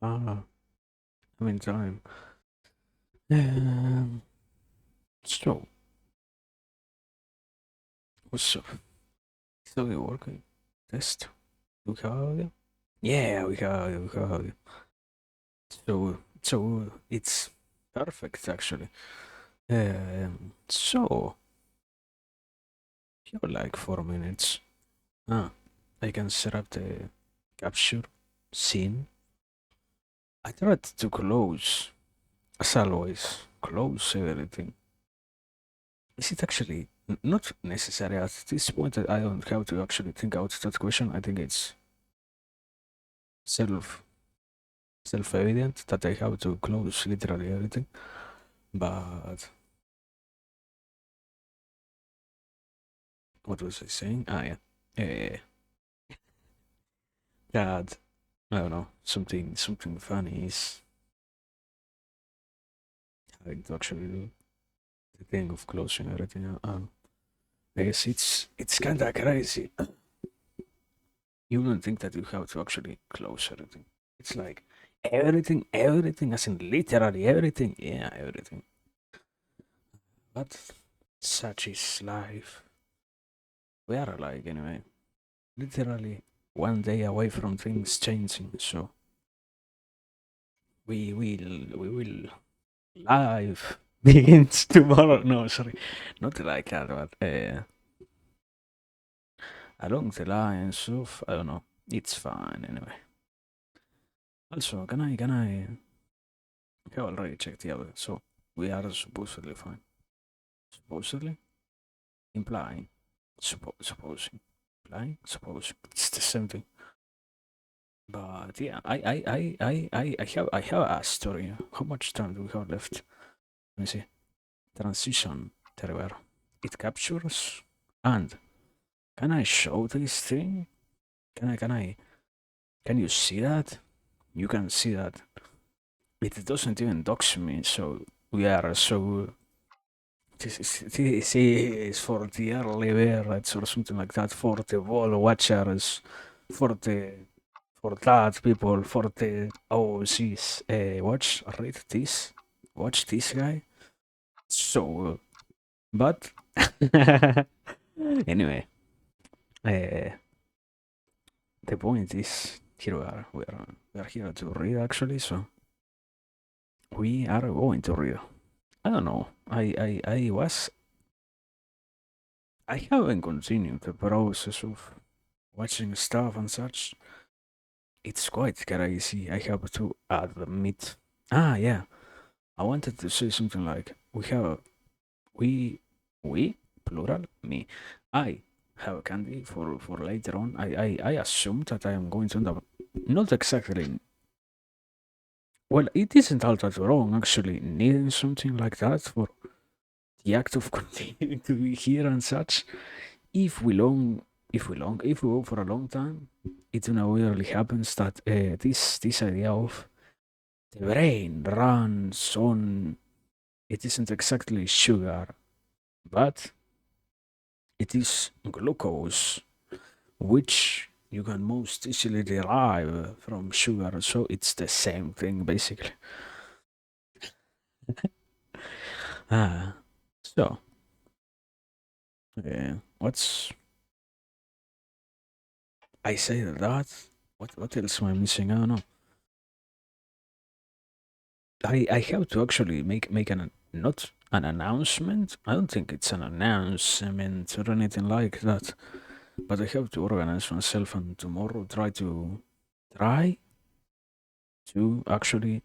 Ah, I'm in time. Um, so, what's up? Still working? Test? We have audio? Yeah, we have audio, we have audio. So it's perfect actually. So, you have like 4 minutes. Ah, I can set up the capture scene. I tried to close, as always, close everything. Is it actually not necessary at this point? I don't have to actually think out that question. I think it's self self-evident that I have to close literally everything. But what was I saying? Ah, yeah. God, I don't know. Something funny is having to actually do the thing of closing everything. I guess it's kind of crazy. You wouldn't think that you have to actually close everything. It's like everything, as in literally everything. Yeah, everything. But such is life. We are alike anyway. Literally one day away from things changing. So we will life begins tomorrow. No, sorry, not like that, but along the lines of I don't know. It's fine anyway. Also, can I have already checked the other, so we are supposedly fine. Supposedly implying, supposing, implying, supposing. It's the same thing. But yeah, I have a story. How much time do we have left? Let me see. Transition trigger. It captures and can I show this thing? Can you see that? You can see that. It doesn't even dox me, so we are so this is for the early birds or something like that, for the wall watchers, for the for that people, for the OCs. Watch this guy. So, but Anyway, uh, the point is here we are here to read actually, so we are going to read. I don't know. I haven't continued the process of watching stuff and such. It's quite crazy, I have to admit. Ah, yeah. I wanted to say something like we we plural me. I have candy for later on. I assume that I am going to end up not exactly. Well, it isn't all that wrong actually needing something like that for the act of continuing to be here and such. If we long, if we go for a long time, it inevitably happens that this idea of the brain runs on. It isn't exactly sugar, but it is glucose, which you can most easily derive from sugar. So it's the same thing basically. Ah, so what's I say that? What else am I missing? I don't know. I have to actually make an not an announcement. I don't think it's an announcement or anything like that. But I have to organize myself and tomorrow try to actually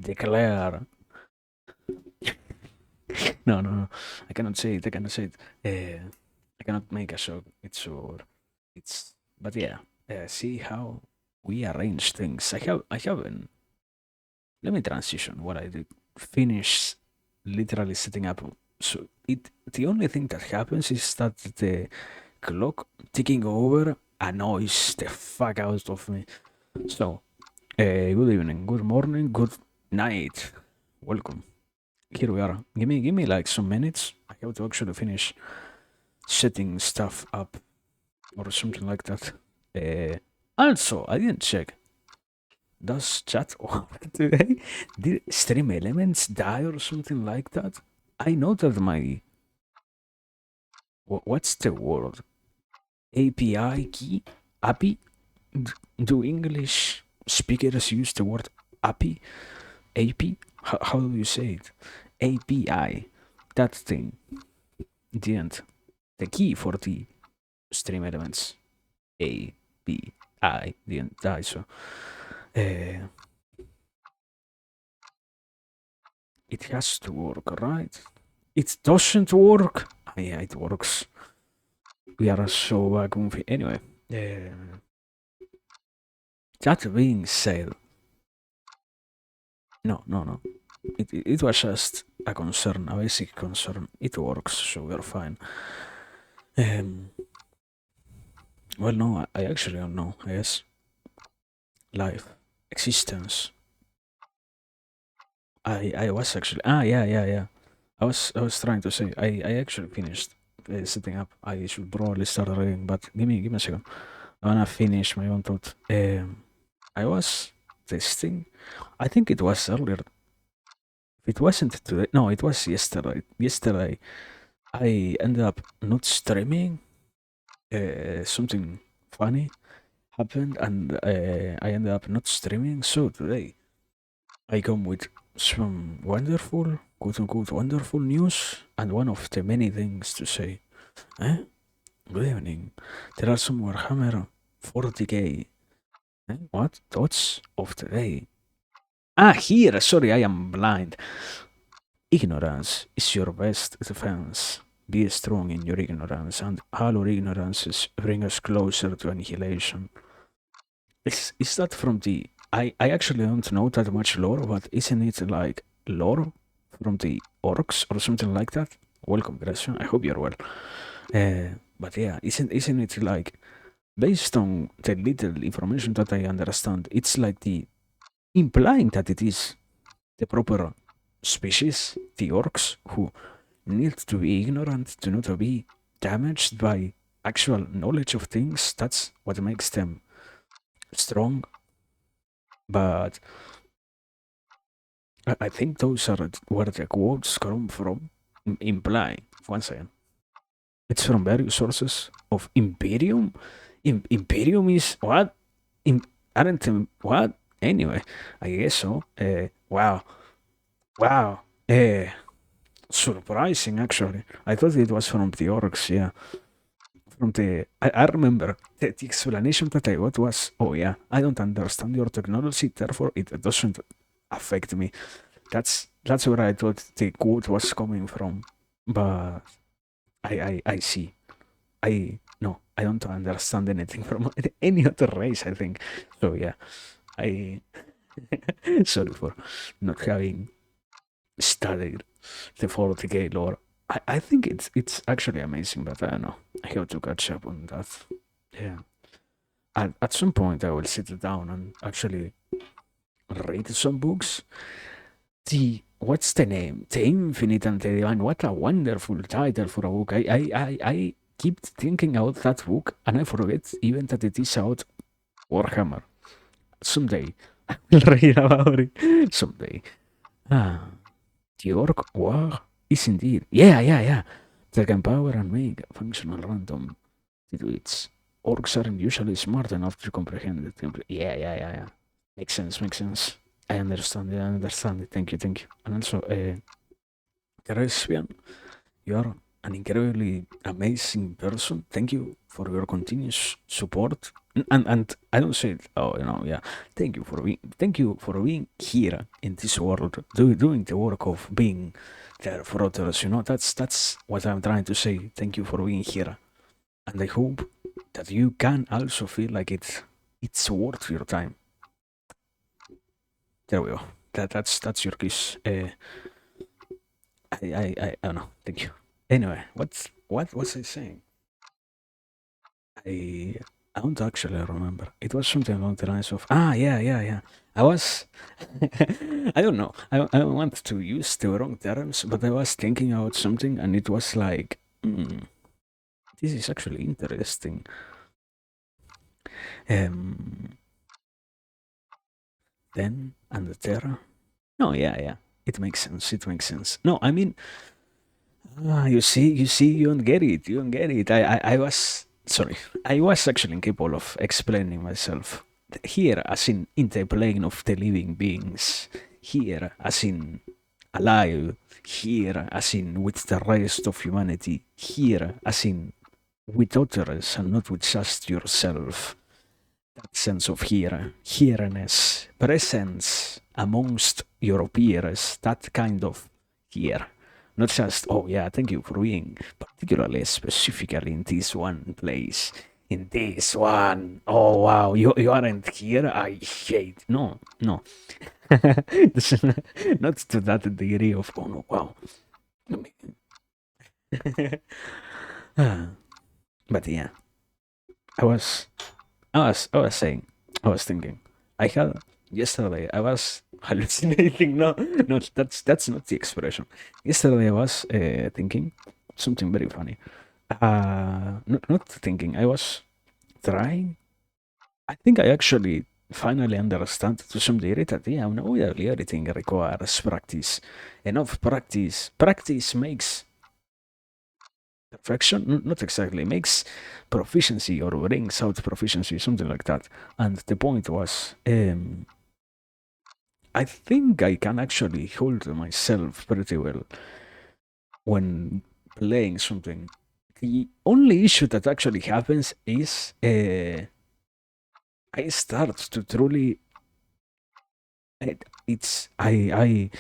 declare. No. I cannot say it. I cannot say it. I cannot make a show. It's. But yeah. See how we arrange things. I haven't. Let me transition what I did. Finish literally setting up. So it. The only thing that happens is that the clock ticking over annoys the fuck out of me. So, good evening, good morning, good night. Welcome. Here we are. Give me like some minutes. I have to actually finish setting stuff up or something like that. Also, I didn't check. Does chat work today? Did stream elements die or something like that? I know that my what's the word? API key? API? Do English speakers use the word API? AP? How do you say it? API. That thing didn't. The key for the stream elements. API didn't die, so uh, it has to work, right? It doesn't work. Yeah, it works. We are so goofy. Anyway, that being said, no. It was just a concern, a basic concern. It works, so we're fine. Um, well, no, I actually don't know. I guess life, existence. I was actually yeah. I was trying to say I actually finished setting up. I should probably start reading, but give me a second. I wanna finish my own thought. I was testing. I think it was earlier. If it wasn't today, no, it was yesterday. Yesterday, I ended up not streaming. Something funny happened, and I ended up not streaming. So today, I come with some wonderful, quote unquote, wonderful news, and one of the many things to say. Eh? Good evening. There are some Warhammer 40k. What? Thoughts of the day? Ah, here! Sorry, I am blind. Ignorance is your best defense. Be strong in your ignorance, and all our ignorances bring us closer to annihilation. Is that from the. I actually don't know that much lore, but isn't it like lore from the orcs or something like that? Welcome, Gracia. I hope you're well. But yeah, isn't it like based on the little information that I understand, it's like the implying that it is the proper species, the orcs, who need to be ignorant to not be damaged by actual knowledge of things. That's what makes them strong. But I think those are where the quotes come from, implying. One second. It's from various sources of Imperium. Imperium is what? In aren't what? Anyway, I guess so. Wow, wow. Surprising actually. I thought it was from the orcs. Yeah, from the. I remember the explanation that I got was, oh yeah, I don't understand your technology, therefore it doesn't affect me. That's where I thought the quote was coming from. But I see. I no, I don't understand anything from any other race. I think so. Yeah, I sorry for not having studied the 40k lore. I think it's actually amazing, but I don't know. I have to catch up on that. Yeah, at some point I will sit down and actually read some books. The what's the name? The Infinite and the Divine. What a wonderful title for a book. I keep thinking about that book and I forget even that it is out Warhammer. Someday I will read about it. Someday. Ah, the Orc War is indeed. Yeah. They can power and make functional random its orcs aren't usually smart enough to comprehend it. Yeah. Makes sense. I understand it. Thank you. And also, Teresian, you are an incredibly amazing person. Thank you for your continuous support. And I don't say it. Oh, yeah. Thank you for being here in this world, doing the work of being there for others. That's what I'm trying to say. Thank you for being here, and I hope that you can also feel like it's worth your time. There we go. That's your kiss. I don't know. Thank you. Anyway, what was I saying? I I don't actually remember. It was something along the lines of yeah. I was I don't know. I don't want to use the wrong terms, but I was thinking about something and it was like, this is actually interesting. Um, then and the Terra. No, yeah. It makes sense. It makes sense. No, I mean, you don't get it. You don't get it. I was sorry. I was actually incapable of explaining myself. Here, as in the plane of the living beings. Here, as in alive. Here, as in with the rest of humanity. Here, as in with others and not with just yourself. That sense of here-ness, presence amongst your peers, that kind of here. Not just, oh yeah, thank you for being particularly specifically in this one place. In this one, oh wow, you aren't here. I hate. No. Not to that degree of, oh no, wow. But yeah, I was I was saying, I was thinking, I had yesterday. I was hallucinating. No, that's not the expression. Yesterday I was thinking something very funny. Not thinking. I was trying. I think I actually finally understand to some degree that yeah, no, everything requires practice. Enough practice. Practice makes perfection, not exactly, makes proficiency or brings out proficiency, something like that. And the point was, I think I can actually hold myself pretty well when playing something. The only issue that actually happens is I start to truly. It's I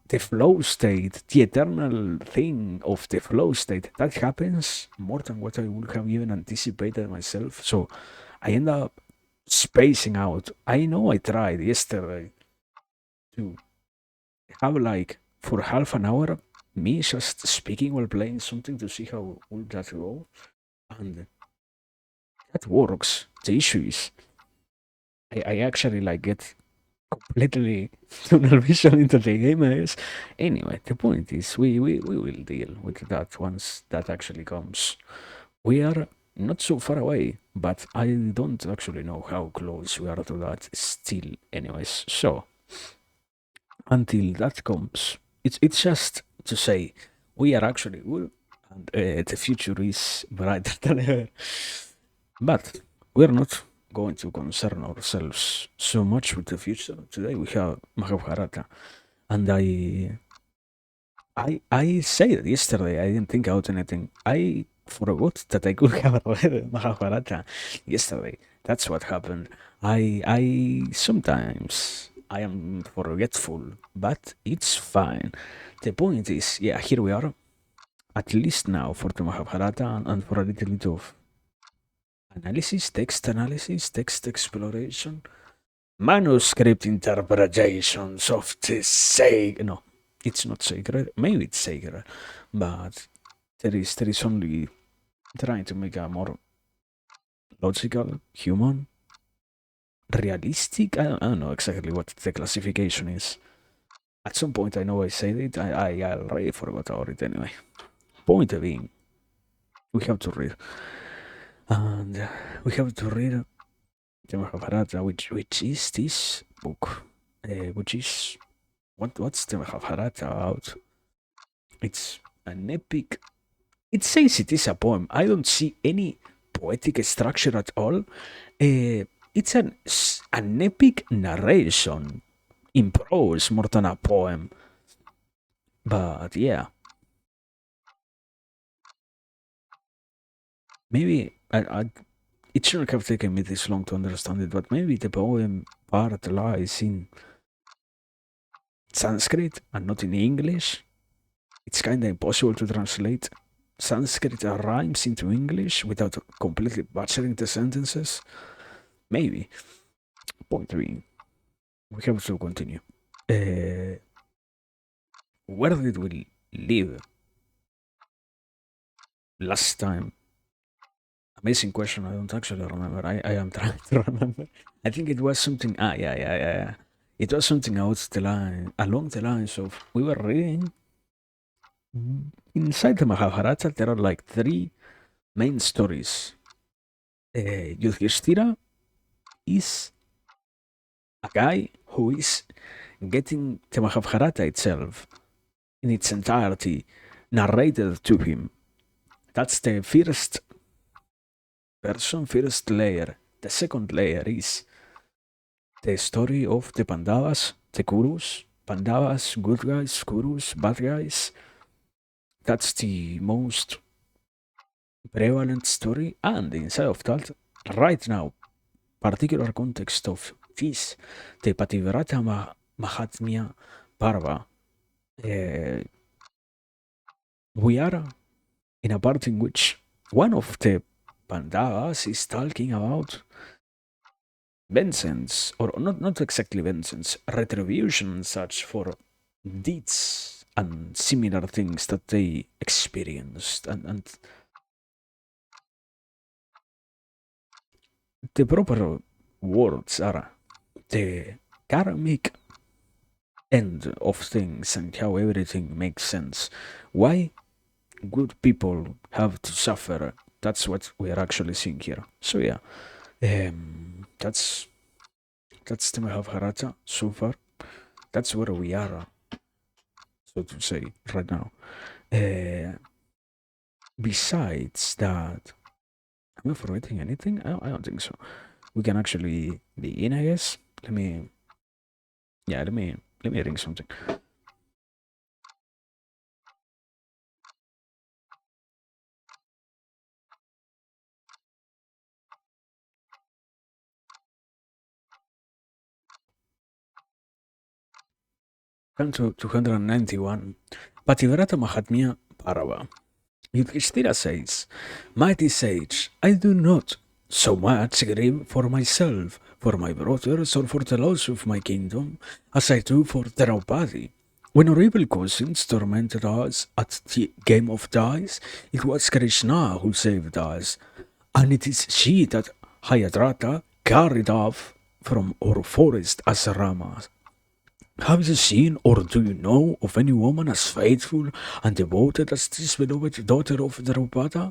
the flow state, the eternal thing of the flow state, that happens more than what I would have even anticipated myself. So I end up spacing out. I know I tried yesterday to have like for half an hour me just speaking while playing something to see how would that go. And that works. The issue is I actually like get completely tunnel vision into the game is. Anyway, the point is we will deal with that once that actually comes. We are not so far away, but I don't actually know how close we are to that still anyways. So until that comes, it's just to say we are actually and the future is brighter than ever. But we're not going to concern ourselves so much with the future. Today we have Mahabharata, and I said yesterday I didn't think out anything. I forgot that I could have read Mahabharata yesterday. That's what happened. I sometimes I am forgetful, but it's fine. The point is, yeah, here we are. At least now for the Mahabharata and for a little bit of analysis, text exploration, manuscript interpretations of the sacred. No, it's not sacred. Maybe it's sacred, but there is only trying to make a more logical, human, realistic. I don't know exactly what the classification is. At some point, I know I said it. I already forgot about it anyway. Point being, we have to read, and we have to read the Mahabharata, which is this book, which is what's the Mahabharata about? It's an epic. It says it is a poem. I don't see any poetic structure at all. It's an epic narration in prose more than a poem. But yeah, maybe it shouldn't have taken me this long to understand it. But maybe the poem part lies in Sanskrit and not in English. It's kind of impossible to translate Sanskrit rhymes into English without completely butchering the sentences. Maybe. Point being, we have to continue. Where did we live last time? Amazing question. I don't actually remember. I am trying to remember. I think it was something. Yeah. It was something along the lines of we were reading. Inside the Mahabharata, there are like three main stories. Yudhishthira is a guy who is getting the Mahabharata itself in its entirety narrated to him. That's the first person, first layer. The second layer is the story of the Pandavas, the Kurus. Pandavas, good guys, Kurus, bad guys. That's the most prevalent story. And inside of that, right now, particular context of this, the Pativrata Mahatmya Parva, we are in a part in which one of the Pandavas is talking about vengeance, or not exactly vengeance, retribution and such for deeds and similar things that they experienced. And the proper words are the karmic end of things and how everything makes sense. Why good people have to suffer? That's what we are actually seeing here. So yeah, that's the Mahabharata so far. That's where we are, so to say, right now. Besides that, am I forgetting anything? I don't think so. We can actually begin, I guess. Let me ring something. Canto 291. Pativrata Mahatmya Parava. Yudhishthira says, Mighty sage, I do not so much grieve for myself, for my brothers, or for the loss of my kingdom, as I do for Draupadi. When our evil cousins tormented us at the game of dice, it was Krishna who saved us, and it is she that Hayadrata carried off from our forest as Rama. Have you seen or do you know of any woman as faithful and devoted as this beloved daughter of Draupadi?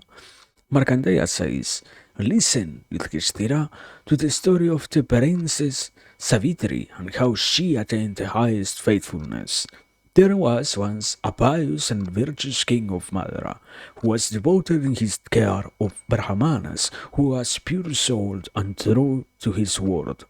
Markandeya says, Listen, Yudhishthira, to the story of the princess Savitri and how she attained the highest faithfulness. There was once a pious and virtuous king of Madra, who was devoted in his care of Brahmanas, who was pure-souled and true to his word,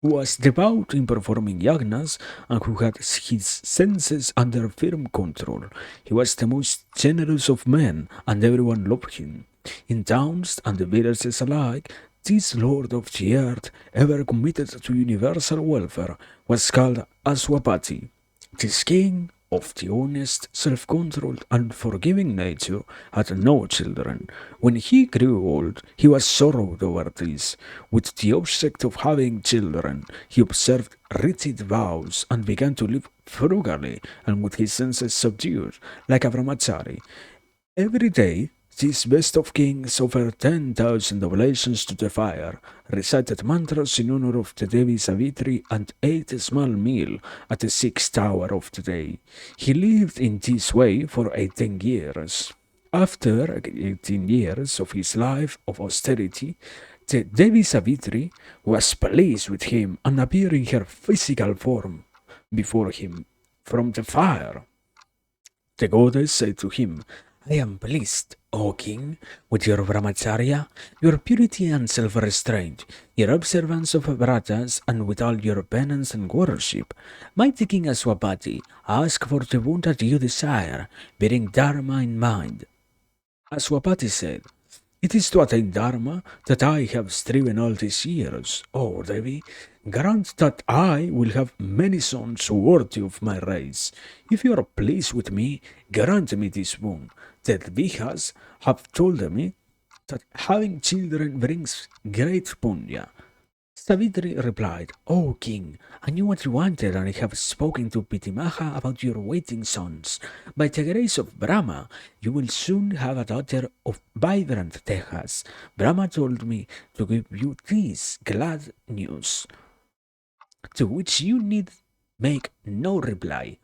who was devout in performing yagnas, and who had his senses under firm control. He was the most generous of men, and everyone loved him. In towns and the villages alike, this lord of the earth, ever committed to universal welfare, was called Aswapati. This king of the honest, self-controlled, and forgiving nature had no children. When he grew old, he was sorrowed over this. With the object of having children, he observed rigid vows and began to live frugally and with his senses subdued, like a brahmachari. Every day, this best of kings offered 10,000 oblations to the fire, recited mantras in honor of the Devi Savitri, and ate a small meal at the sixth hour of the day. He lived in this way for 18 years. After 18 years of his life of austerity, the Devi Savitri was pleased with him and appeared in her physical form before him from the fire. The goddess said to him, I am pleased, O king, with your brahmacharya, your purity and self-restraint, your observance of vratas, and with all your penance and worship. Mighty King Aswapati, ask for the boon that you desire, bearing dharma in mind. Aswapati said, it is to attain Dharma that I have striven all these years. O Devi, grant that I will have many sons worthy of my race. If you are pleased with me, grant me this boon. The Vihas have told me that having children brings great punya. Savitri replied, O king, I knew what you wanted, and I have spoken to Pitimaha about your waiting sons. By the grace of Brahma, you will soon have a daughter of vibrant Tejas. Brahma told me to give you this glad news, to which you need make no reply.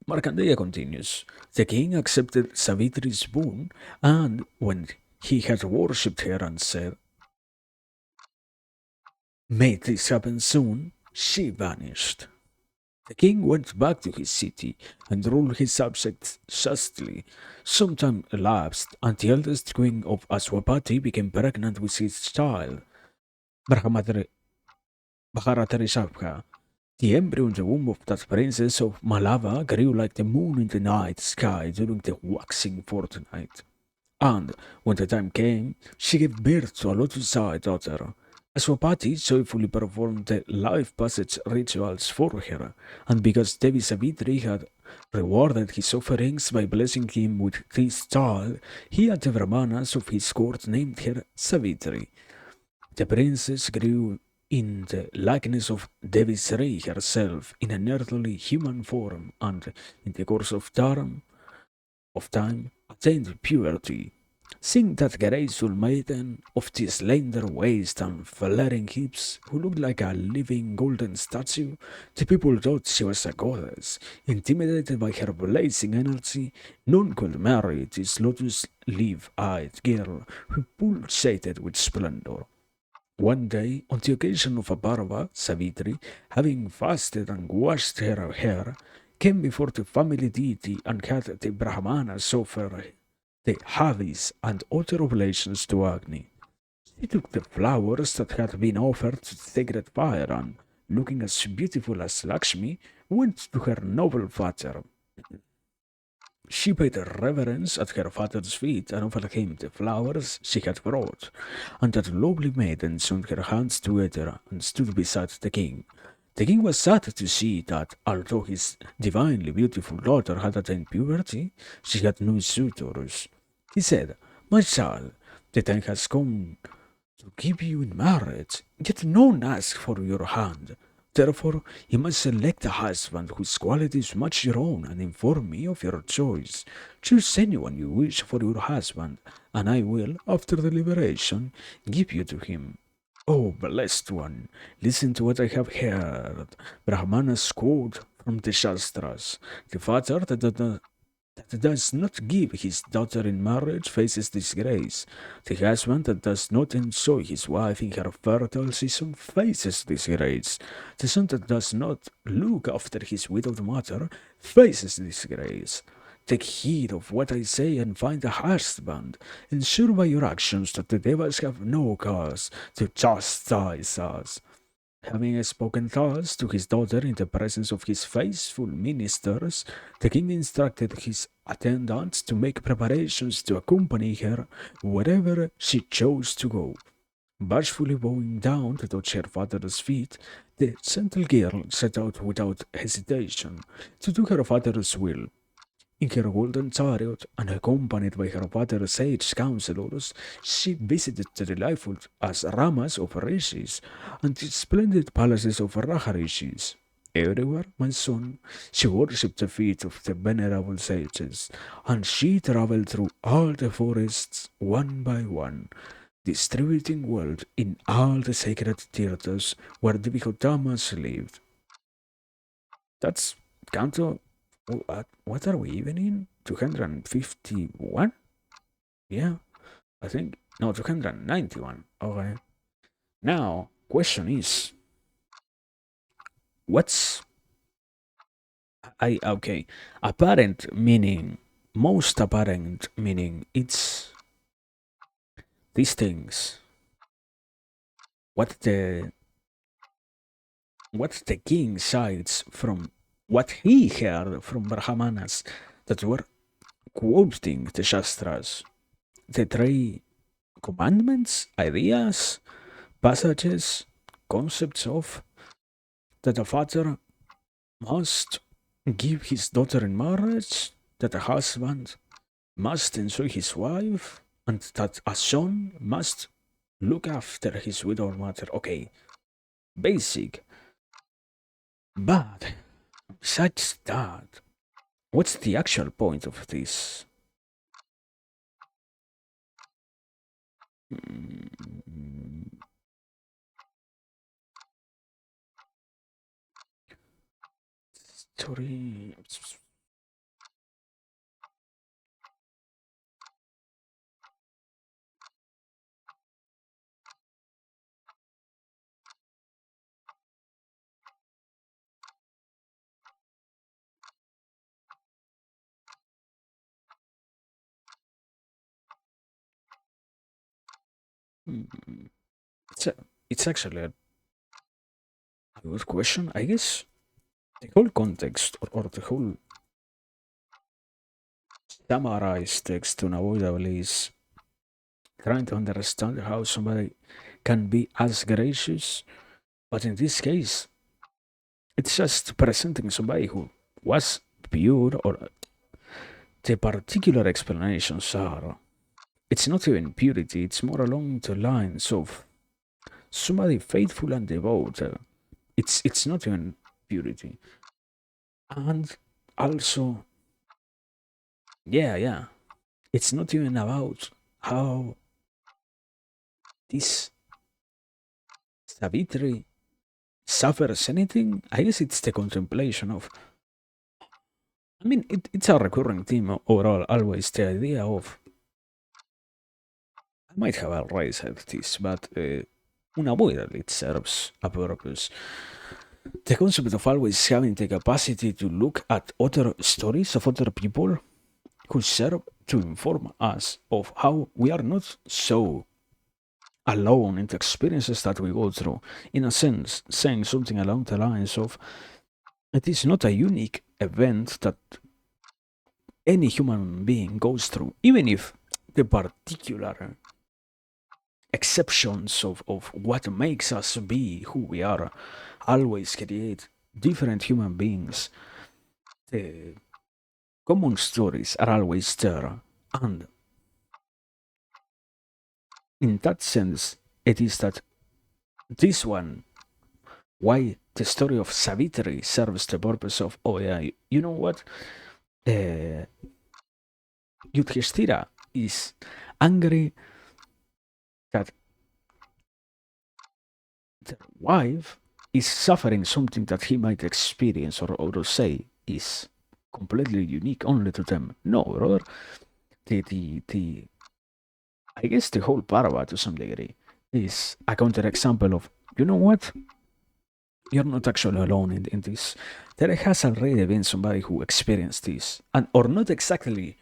Markandeya continues. The king accepted Savitri's boon, and when he had worshipped her and said, May this happen soon, she vanished. The king went back to his city and ruled his subjects justly. Some time elapsed, and the eldest queen of Aswapati became pregnant with his child, Brahmatari Bharatarishabha. The embryo in the womb of that princess of Malava grew like the moon in the night sky during the waxing fortnight. And when the time came, she gave birth to a lotus-eyed daughter. Aswapati joyfully performed the life passage rituals for her, and because Devi Savitri had rewarded his offerings by blessing him with this child, he and the Brahmanas of his court named her Savitri. The princess grew in the likeness of Devi Sri herself in an earthly human form, and in the course of time attained puberty. Seeing that graceful maiden of the slender waist and flaring hips, who looked like a living golden statue, the people thought she was a goddess. Intimidated by her blazing energy, none could marry this lotus-leaf-eyed girl who pulsated with splendor. One day, on the occasion of a parva, Savitri, having fasted and washed her hair, came before the family deity and had the Brahmanas offer the Havis and other oblations to Agni. She took the flowers that had been offered to the sacred fire and, looking as beautiful as Lakshmi, went to her noble father. She paid reverence at her father's feet and offered him the flowers she had brought, and that lovely maiden joined her hands together and stood beside the king. The king was sad to see that, although his divinely beautiful daughter had attained puberty, she had no suitors. He said, My child, the time has come to give you in marriage, yet none asked for your hand. Therefore, you must select a husband whose qualities match your own and inform me of your choice. Choose anyone you wish for your husband, and I will, after deliberation, give you to him. Oh, blessed one, listen to what I have heard. Brahmanas quote from the Shastras. The father that does not give his daughter in marriage faces disgrace. The husband that does not enjoy his wife in her fertile season faces disgrace. The son that does not look after his widowed mother faces disgrace. Take heed of what I say and find a husband. Ensure by your actions that the devils have no cause to chastise us. Having spoken thus to his daughter in the presence of his faithful ministers, the king instructed his attendants to make preparations to accompany her wherever she chose to go. Bashfully bowing down to touch her father's feet, the gentle girl set out without hesitation to do her father's will. In her golden chariot, and accompanied by her father's sage counselors, she visited the delightful asramas of rishis and the splendid palaces of raharishis. Everywhere, my son, she worshipped the feet of the venerable sages, and she traveled through all the forests one by one, distributing wealth in all the sacred theaters where the Vihotamas lived. That's Canto. What are we even in? 251? Yeah, I think. No, 291. Okay. Now, question is, what's I okay? Apparent meaning, most apparent meaning. It's these things. What the what the king cites from what he heard from Brahmanas that were quoting the Shastras, the three commandments, ideas, passages, concepts of that a father must give his daughter in marriage, that a husband must enjoy his wife, and that a son must look after his widowed mother. Okay, basic. But besides that, what's the actual point of this mm, story? Mm, It's, a, it's actually a good question. I guess the whole context or the whole summarized text unavoidably is trying to understand how somebody can be as gracious, but in this case, it's just presenting somebody who was pure, or the particular explanations are. It's not even purity, it's more along the lines of somebody faithful and devout. It's not even purity. And also, yeah, it's not even about how this Savitri suffers anything. I guess it's the contemplation of. I mean, it's a recurring theme overall, always the idea of. I might have already said this, but unavoidably it serves a purpose. The concept of always having the capacity to look at other stories of other people who serve to inform us of how we are not so alone in the experiences that we go through. In a sense, saying something along the lines of it is not a unique event that any human being goes through, even if the particular exceptions of what makes us be who we are always create different human beings. The common stories are always there, and in that sense, it is that this one, why the story of Savitri serves the purpose of, oh yeah, you know what? Uh, Yudhishthira is angry that the wife is suffering something that he might experience or say is. completely unique only to them. No, brother. The I guess the whole Parava to some degree is a counterexample of, you know what? You're not actually alone in this. There has already been somebody who experienced this. And or not exactly,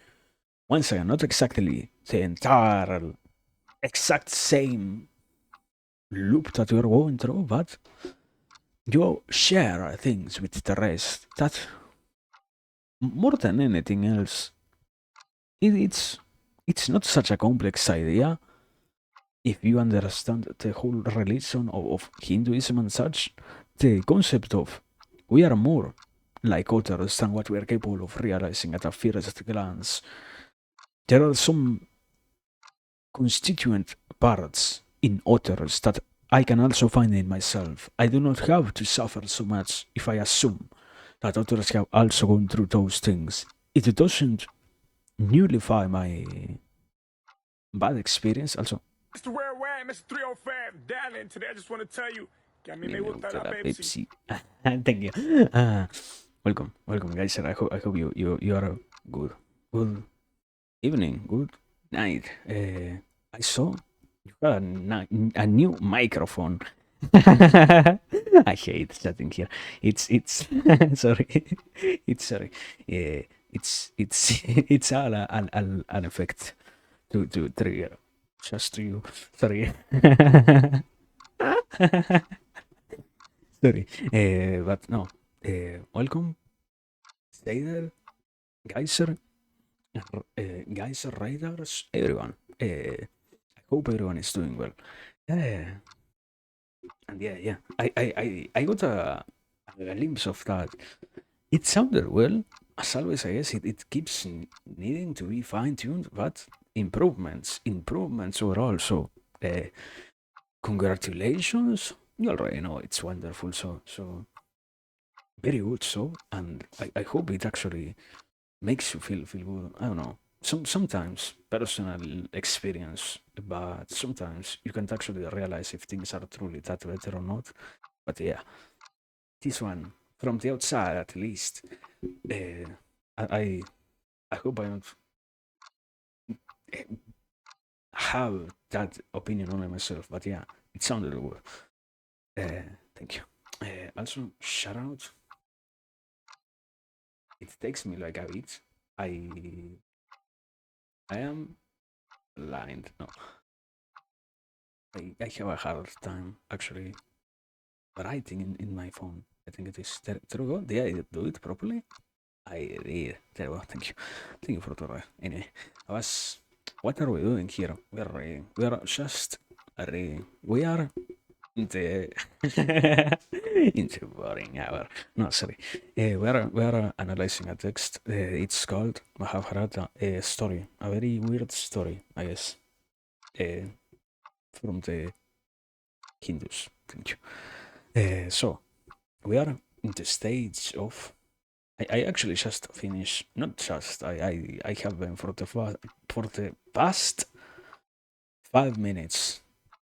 once again, not exactly the entire exact same loop that you're going through, but you share things with the rest that more than anything else, it's not such a complex idea if you understand the whole religion of Hinduism and such. The concept of we are more like others than what we are capable of realizing at a first glance. There are some constituent parts in others that I can also find in myself. I do not have to suffer so much if I assume that others have also gone through those things. It doesn't nullify my bad experience. Also, Mr. Rare Wang, Mr. 305, Dallin. Today I just want to tell you que a mí me me gusta gusta la la Pepsi. Pepsi. Thank you. Welcome, guys. I hope you are good evening, good night. I saw you got a new microphone. I hate chatting here. It's sorry. It's sorry. It's it's all an effect to trigger just to you. Sorry. Sorry. But no. Welcome, Sailor, Geyser, Geyser Raiders, everyone. I hope everyone is doing well. Yeah, and yeah. I got a glimpse of that. It sounded well. As always, I guess it keeps needing to be fine tuned, but improvements overall. So, congratulations. You already know it's wonderful. So very good. So, and I hope it actually makes you feel good. I don't know. Sometimes personal experience, but sometimes you can't actually realize if things are truly that better or not. But yeah, this one from the outside at least, uh, I I hope I don't have that opinion only myself. But yeah, it sounded good. Thank you. Also, shout out. It takes me like a bit. I I am blind. No, I have a hard time actually writing in my phone. I think it is. There we go. Did I do it properly? I did. There we go. Thank you. Thank you for the anyway. I was. What are we doing here? We are reading. We are just reading. We are in the in the boring hour. No, sorry. We are analyzing a text. It's called Mahabharata, a story, a very weird story, I guess, uh, from the Hindus. Thank you. So we are in the stage of. I actually just finished. Not just. I have been for the past 5 minutes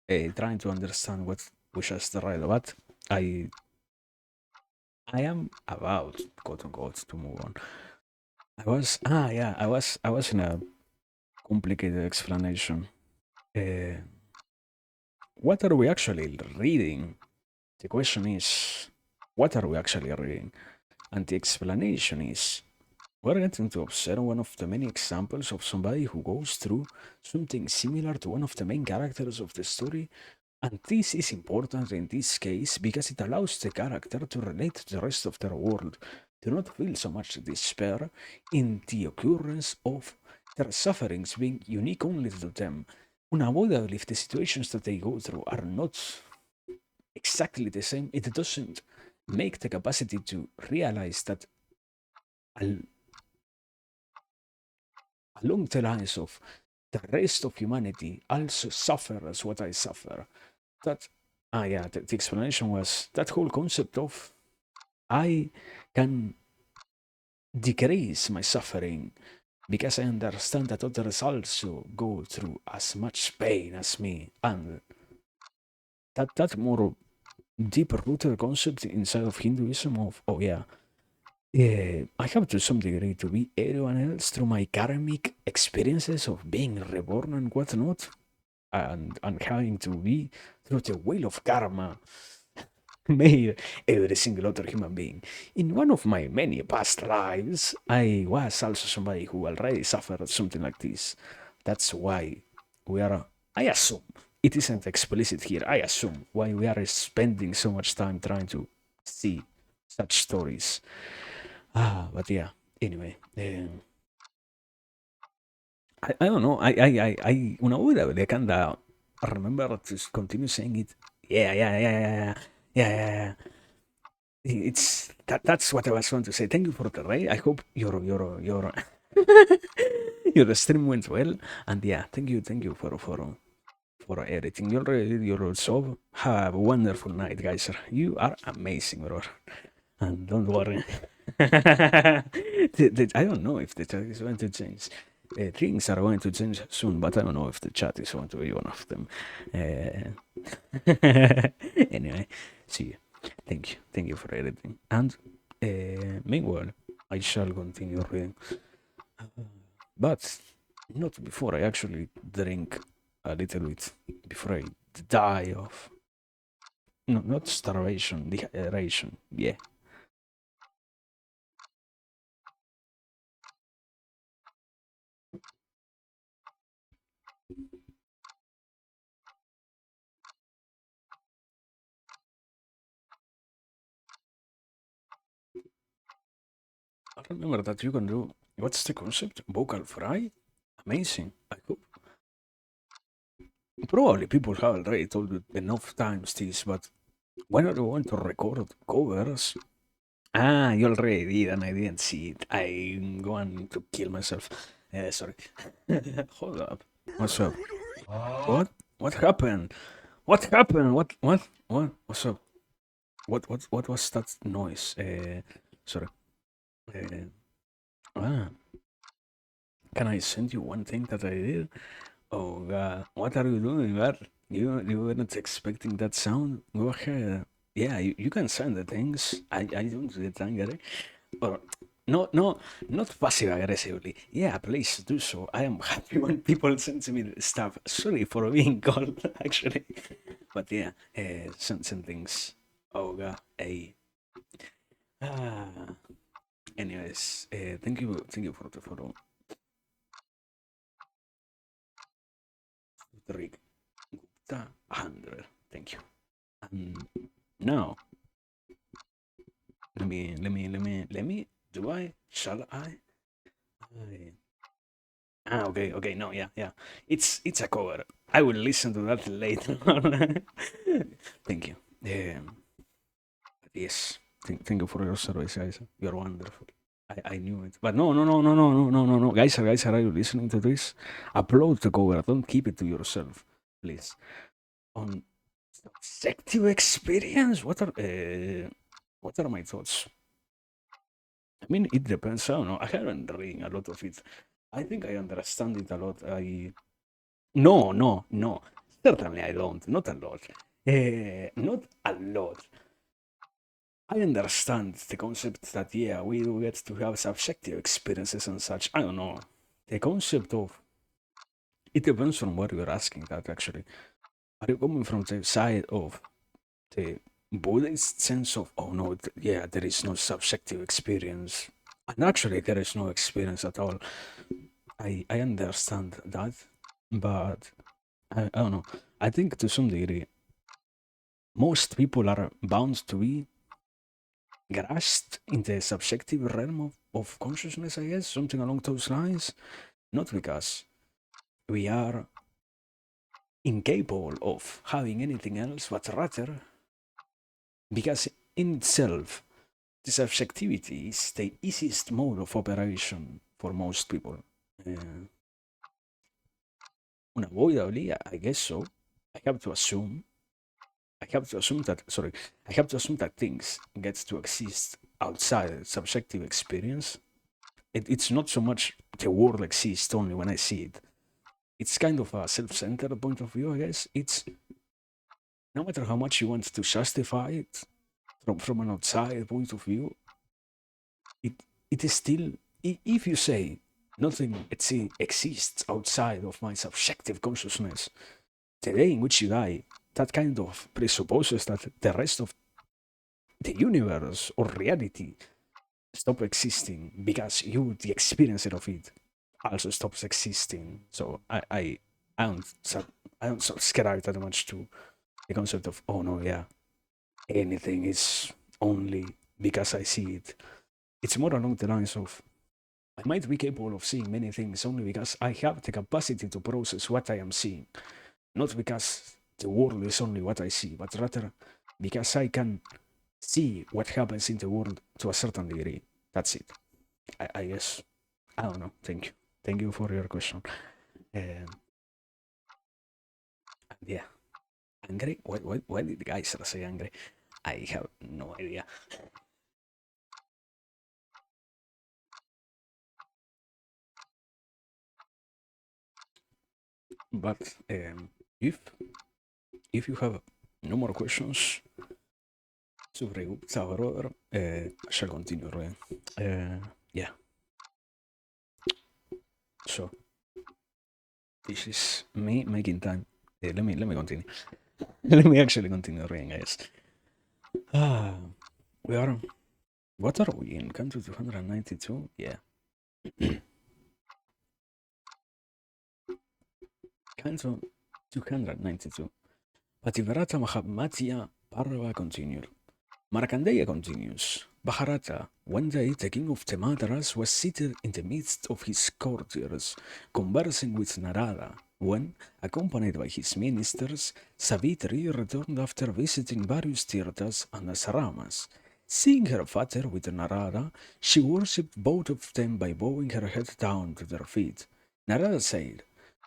trying to understand what we just read. But I I am about, quote unquote, to move on. I was in a complicated explanation. Uh, what are we actually reading? The question is, what are we actually reading? And the explanation is, we're getting to observe one of the many examples of somebody who goes through something similar to one of the main characters of the story. And this is important in this case because it allows the character to relate to the rest of their world, to not feel so much despair in the occurrence of their sufferings being unique only to them. Unavoidably, if the situations that they go through are not exactly the same, it doesn't make the capacity to realize that along the lines of the rest of humanity also suffer as what I suffer. That, yeah, the explanation was that whole concept of I can decrease my suffering because I understand that others also go through as much pain as me, and that more deeper rooted concept inside of Hinduism of, oh yeah, Yeah, I have to some degree to be everyone else through my karmic experiences of being reborn and whatnot, and having to be through the wheel of karma made every single other human being. In one of my many past lives, I was also somebody who already suffered something like this. That's why we are, I assume, it isn't explicit here, I assume why we are spending so much time trying to see such stories. But yeah, anyway. I don't know. Una volta le canta, I remember to continue saying it. Yeah, yeah, yeah, yeah, yeah, yeah, yeah, yeah. It's that's what I was going to say. Thank you for the raid. I hope your your stream went well. And yeah, thank you for everything. You already did your sub. Have a wonderful night, guys. You are amazing, bro. And don't worry. I don't know if the chat is going to change. Things are going to change soon, but I don't know if the chat is going to be one of them. Anyway, see you. Thank you for everything. And meanwhile, I shall continue reading, but not before I actually drink a little bit, before I die of no, not starvation, dehydration. Yeah. I remember that you can do. What's the concept? Vocal fry? Amazing. I hope. Probably people have already told you enough times this, but when are you going to record covers? You already did, and I didn't see it. I'm going to kill myself. Sorry. Hold up. What's up? What? What happened? What happened? What? What's up? What was that noise? Sorry. Uh, ah, can I send you one thing that I did? Oh God, what are you doing, man? You weren't expecting that sound? Go ahead. Yeah, you can send the things. I don't get angry. Or not passive aggressively. Yeah, please do so. I am happy when people send me the stuff. Sorry for being cold, actually. But yeah, send things. Oh God, hey. Ah. Anyways, thank you for the follow. Rick Gupta 100. Thank you. Um, now, do I? Shall I? I- okay. No, yeah. It's a cover. I will listen to that later. Thank you. Yes. Thank you for your service, guys. You're wonderful. I knew it. But no. Guys, are you listening to this? Upload the cover. Don't keep it to yourself, please. On subjective experience, what are my thoughts? I mean, it depends. I don't know. I haven't read a lot of it. I think I understand it a lot. No. Certainly, I don't. Not a lot. Not a lot. I understand the concept that yeah, we do get to have subjective experiences and such. I don't know. The concept of it depends on what you're asking. That actually, are you coming from the side of the Buddhist sense of oh no, yeah, there is no subjective experience, and actually there is no experience at all. I understand that, but I don't know. I think to some degree, most people are bound to be grasped in the subjective realm of consciousness, I guess, something along those lines. Not because we are incapable of having anything else, but rather because in itself, the subjectivity is the easiest mode of operation for most people. Uh, Unavoidably, I guess so. I have to assume. I have to assume that things get to exist outside subjective experience. It's not so much the world exists only when I see it. It's kind of a self-centered point of view, I guess. It's no matter how much you want to justify it from an outside point of view, it is still, if you say nothing exists outside of my subjective consciousness, the day in which you die, that kind of presupposes that the rest of the universe or reality stop existing because you, the experiencer of it, also stops existing. So I don't I don't subscribe that much to the concept of, oh no, yeah, anything is only because I see it. It's more along the lines of, I might be capable of seeing many things only because I have the capacity to process what I am seeing, not because the world is only what I see, but rather because I can see what happens in the world to a certain degree. That's it. I guess. I don't know. Thank you. Thank you for your question. And yeah, angry? Why did the guys say angry? I have no idea. But if if you have no more questions, super good, brother. I shall continue, right? Yeah. So this is me making time. Let me continue. Let me actually continue reading, guys. Ah, we are. What are we in? Country 292? Yeah. Country 292. Pativrata Mahabharata Parva continued. Markandeya continues. Bharata, one day the king of Temadras was seated in the midst of his courtiers, conversing with Narada, when, accompanied by his ministers, Savitri returned after visiting various tirthas and asaramas. Seeing her father with Narada, she worshipped both of them by bowing her head down to their feet. Narada said,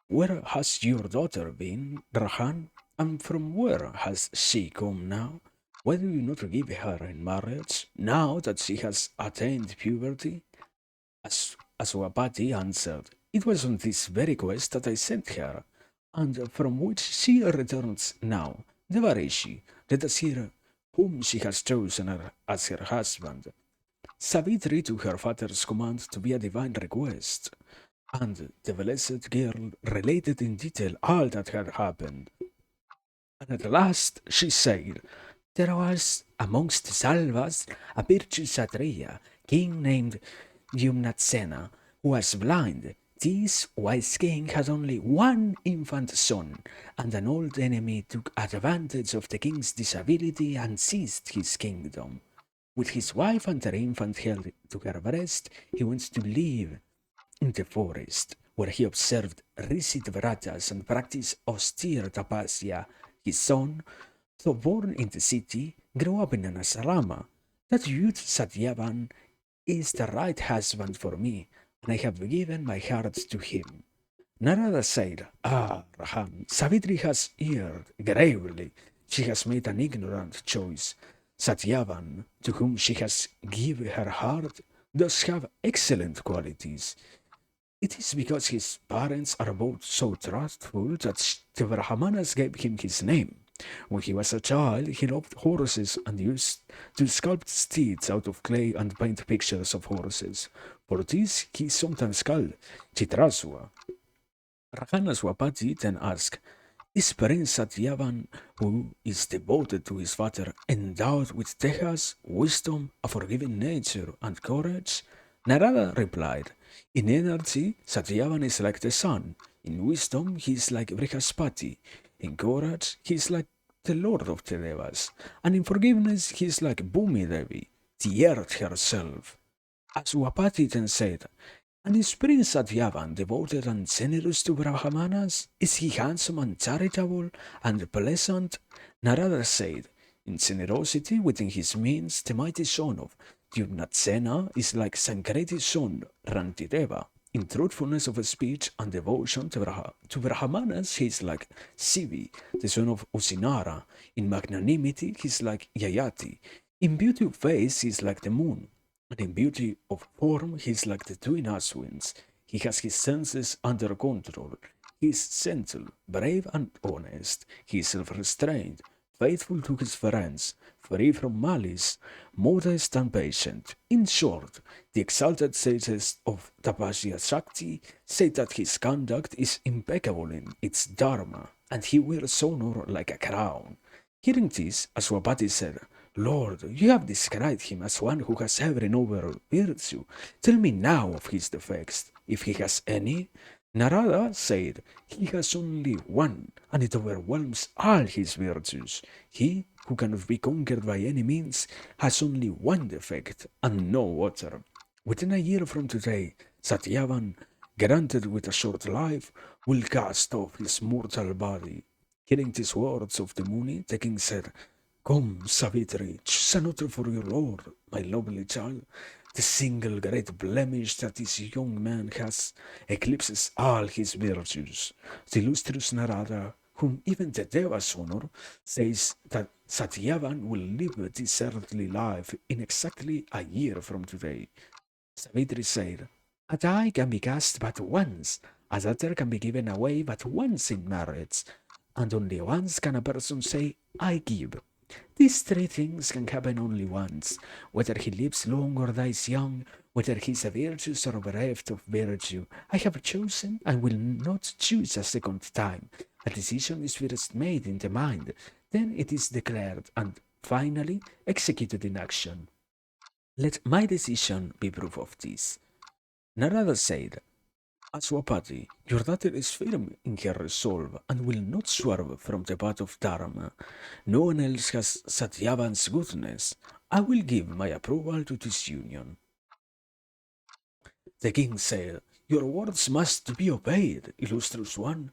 "Where has your daughter been, Rahan? And from where has she come now? Why do you not give her in marriage, now that she has attained puberty?" Aswapati answered, "It was on this very quest that I sent her, and from which she returns now. Devarishi, let us hear whom she has chosen as her husband." Savitri took her father's command to be a divine request, and the blessed girl related in detail all that had happened. And at last she said, "There was amongst the Salvas a virtuous Kshatriya, king named Yumnatsena, who was blind. This wise king had only one infant son, and an old enemy took advantage of the king's disability and seized his kingdom. With his wife and her infant held to her breast, he went to live in the forest, where he observed Risit Vratas and practiced austere tapasya. His son, though born in the city, grew up in an asrama. That youth Satyavan is the right husband for me, and I have given my heart to him." Narada said, "Ah, Raham, Savitri has erred gravely. She has made an ignorant choice. Satyavan, to whom she has given her heart, does have excellent qualities. It is because his parents are both so trustful that the Brahmanas gave him his name. When he was a child, he loved horses and used to sculpt steeds out of clay and paint pictures of horses. For this, he is sometimes called Chitrasua." Rahanaswapati then asked, "Is Prince Satyavan, who is devoted to his father, endowed with tehas, wisdom, a forgiving nature, and courage?" Narada replied, "In energy, Satyavan is like the sun. In wisdom, he is like Brihaspati. In courage, he is like the Lord of the Devas. And in forgiveness, he is like Bhumi Devi, the earth herself." Aswapati then said, "And is Prince Satyavan devoted and generous to Brahmanas? Is he handsome and charitable and pleasant?" Narada said, "In generosity within his means, the mighty son of Dyumnatsena is like Sankriti's son, Rantideva. In truthfulness of speech and devotion to Brahmanas, he is like Sivi, the son of Usinara. In magnanimity, he is like Yayati. In beauty of face, he is like the moon. And in beauty of form, he is like the twin Aswins. He has his senses under control. He is gentle, brave, and honest. He is self restrained. faithful to his friends, free from malice, modest and patient. In short, the exalted sages of Tapasya Shakti say that his conduct is impeccable in its dharma, and he wears honor like a crown. Hearing this, Aswapati said, Lord, you have described him as one who has every noble virtue. Tell me now of his defects, if he has any. Narada said, he has only one, and it overwhelms all his virtues. He, who cannot be conquered by any means, has only one defect, and no other. Within a year from today, Satyavan, granted with a short life, will cast off his mortal body. Hearing these words of the Muni, the king said, Come, Savitri, choose another for your lord, my lovely child. The single great blemish that this young man has eclipses all his virtues. The illustrious Narada, whom even the Devas honor, says that Satyavan will live this earthly life in exactly a year from today. Savitri said, A die can be cast but once, a daughter can be given away but once in marriage, and only once can a person say, I give. These three things can happen only once, whether he lives long or dies young, whether he is a virtuous or bereft of virtue. I have chosen and will not choose a second time. A decision is first made in the mind, then it is declared, and finally executed in action. Let my decision be proof of this. Narada said, Aswapati, your daughter is firm in her resolve and will not swerve from the path of Dharma. No one else has Satyavan's goodness. I will give my approval to this union. The king said, Your words must be obeyed, illustrious one,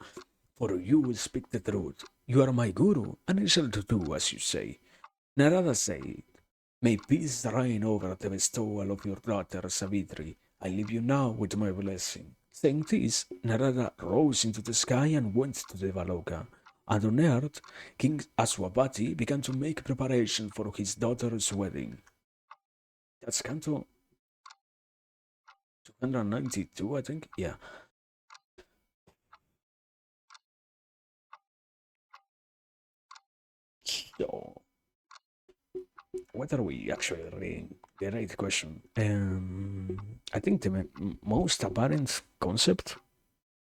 for you will speak the truth. You are my guru, and I shall do as you say. Narada said, May peace reign over the bestowal of your daughter Savitri. I leave you now with my blessing. Saying this, Narada rose into the sky and went to Devaloka. And on earth, King Aswapati began to make preparation for his daughter's wedding. That's Canto 292, I think. Yeah. So, what are we actually reading? Great question. I think the most apparent concept.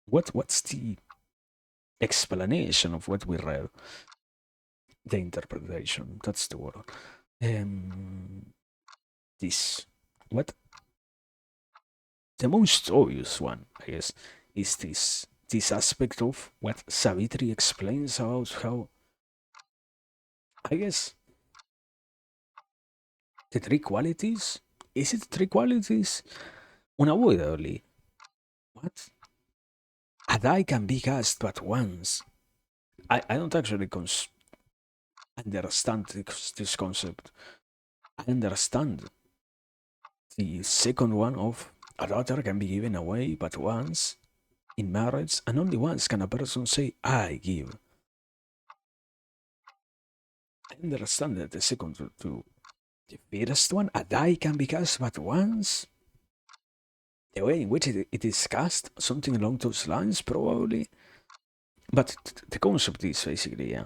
What's the explanation of what we read? The interpretation. That's the word. Um, this. What the most obvious one, I guess, is this aspect of what Savitri explains about how, I guess, the three qualities. Is it three qualities? Unavoidably. What? A die can be cast but once. I don't actually understand this concept. I understand the second one of a daughter can be given away but once in marriage, and only once can a person say, I give. I understand that the second to the first one, a die can be cast but once. The way in which it is cast, something along those lines, probably. But the concept is basically, yeah.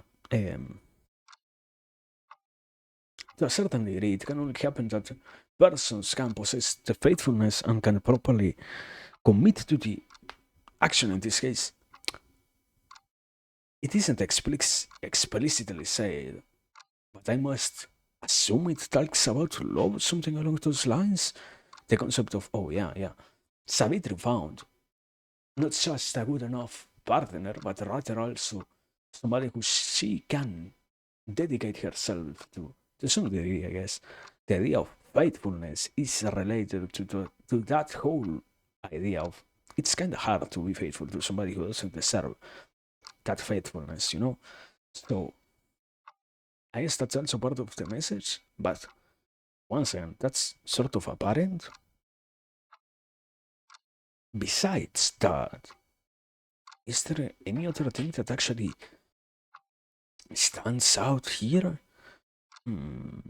To a certain degree, it can only happen that persons can possess the faithfulness and can properly commit to the action in this case. It isn't explicitly said, but I must assume it talks about love, something along those lines. The concept of, oh, yeah, yeah. Savitri found not just a good enough partner, but rather also somebody who she can dedicate herself to some degree, I guess. The idea of faithfulness is related to that whole idea of it's kind of hard to be faithful to somebody who doesn't deserve that faithfulness, you know? So I guess that's also part of the message, but once again, that's sort of apparent. Besides that, is there any other thing that actually stands out here? Hmm.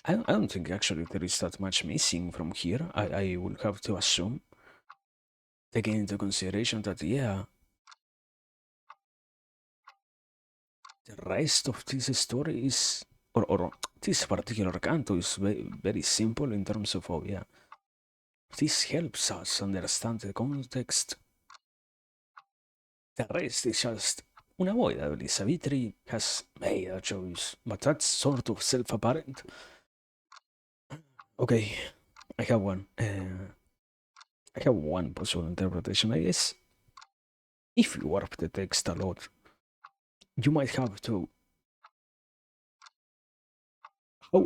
I don't think actually there is that much missing from here. I will have to assume, taking into consideration that, yeah, the rest of this story is, or this particular canto is very simple in terms of, oh, yeah, this helps us understand the context. The rest is just unavoidably. Savitri has made a choice, but that's sort of self apparent. Okay, I have one. I have one possible interpretation, I guess. If you warp the text a lot, you might have to.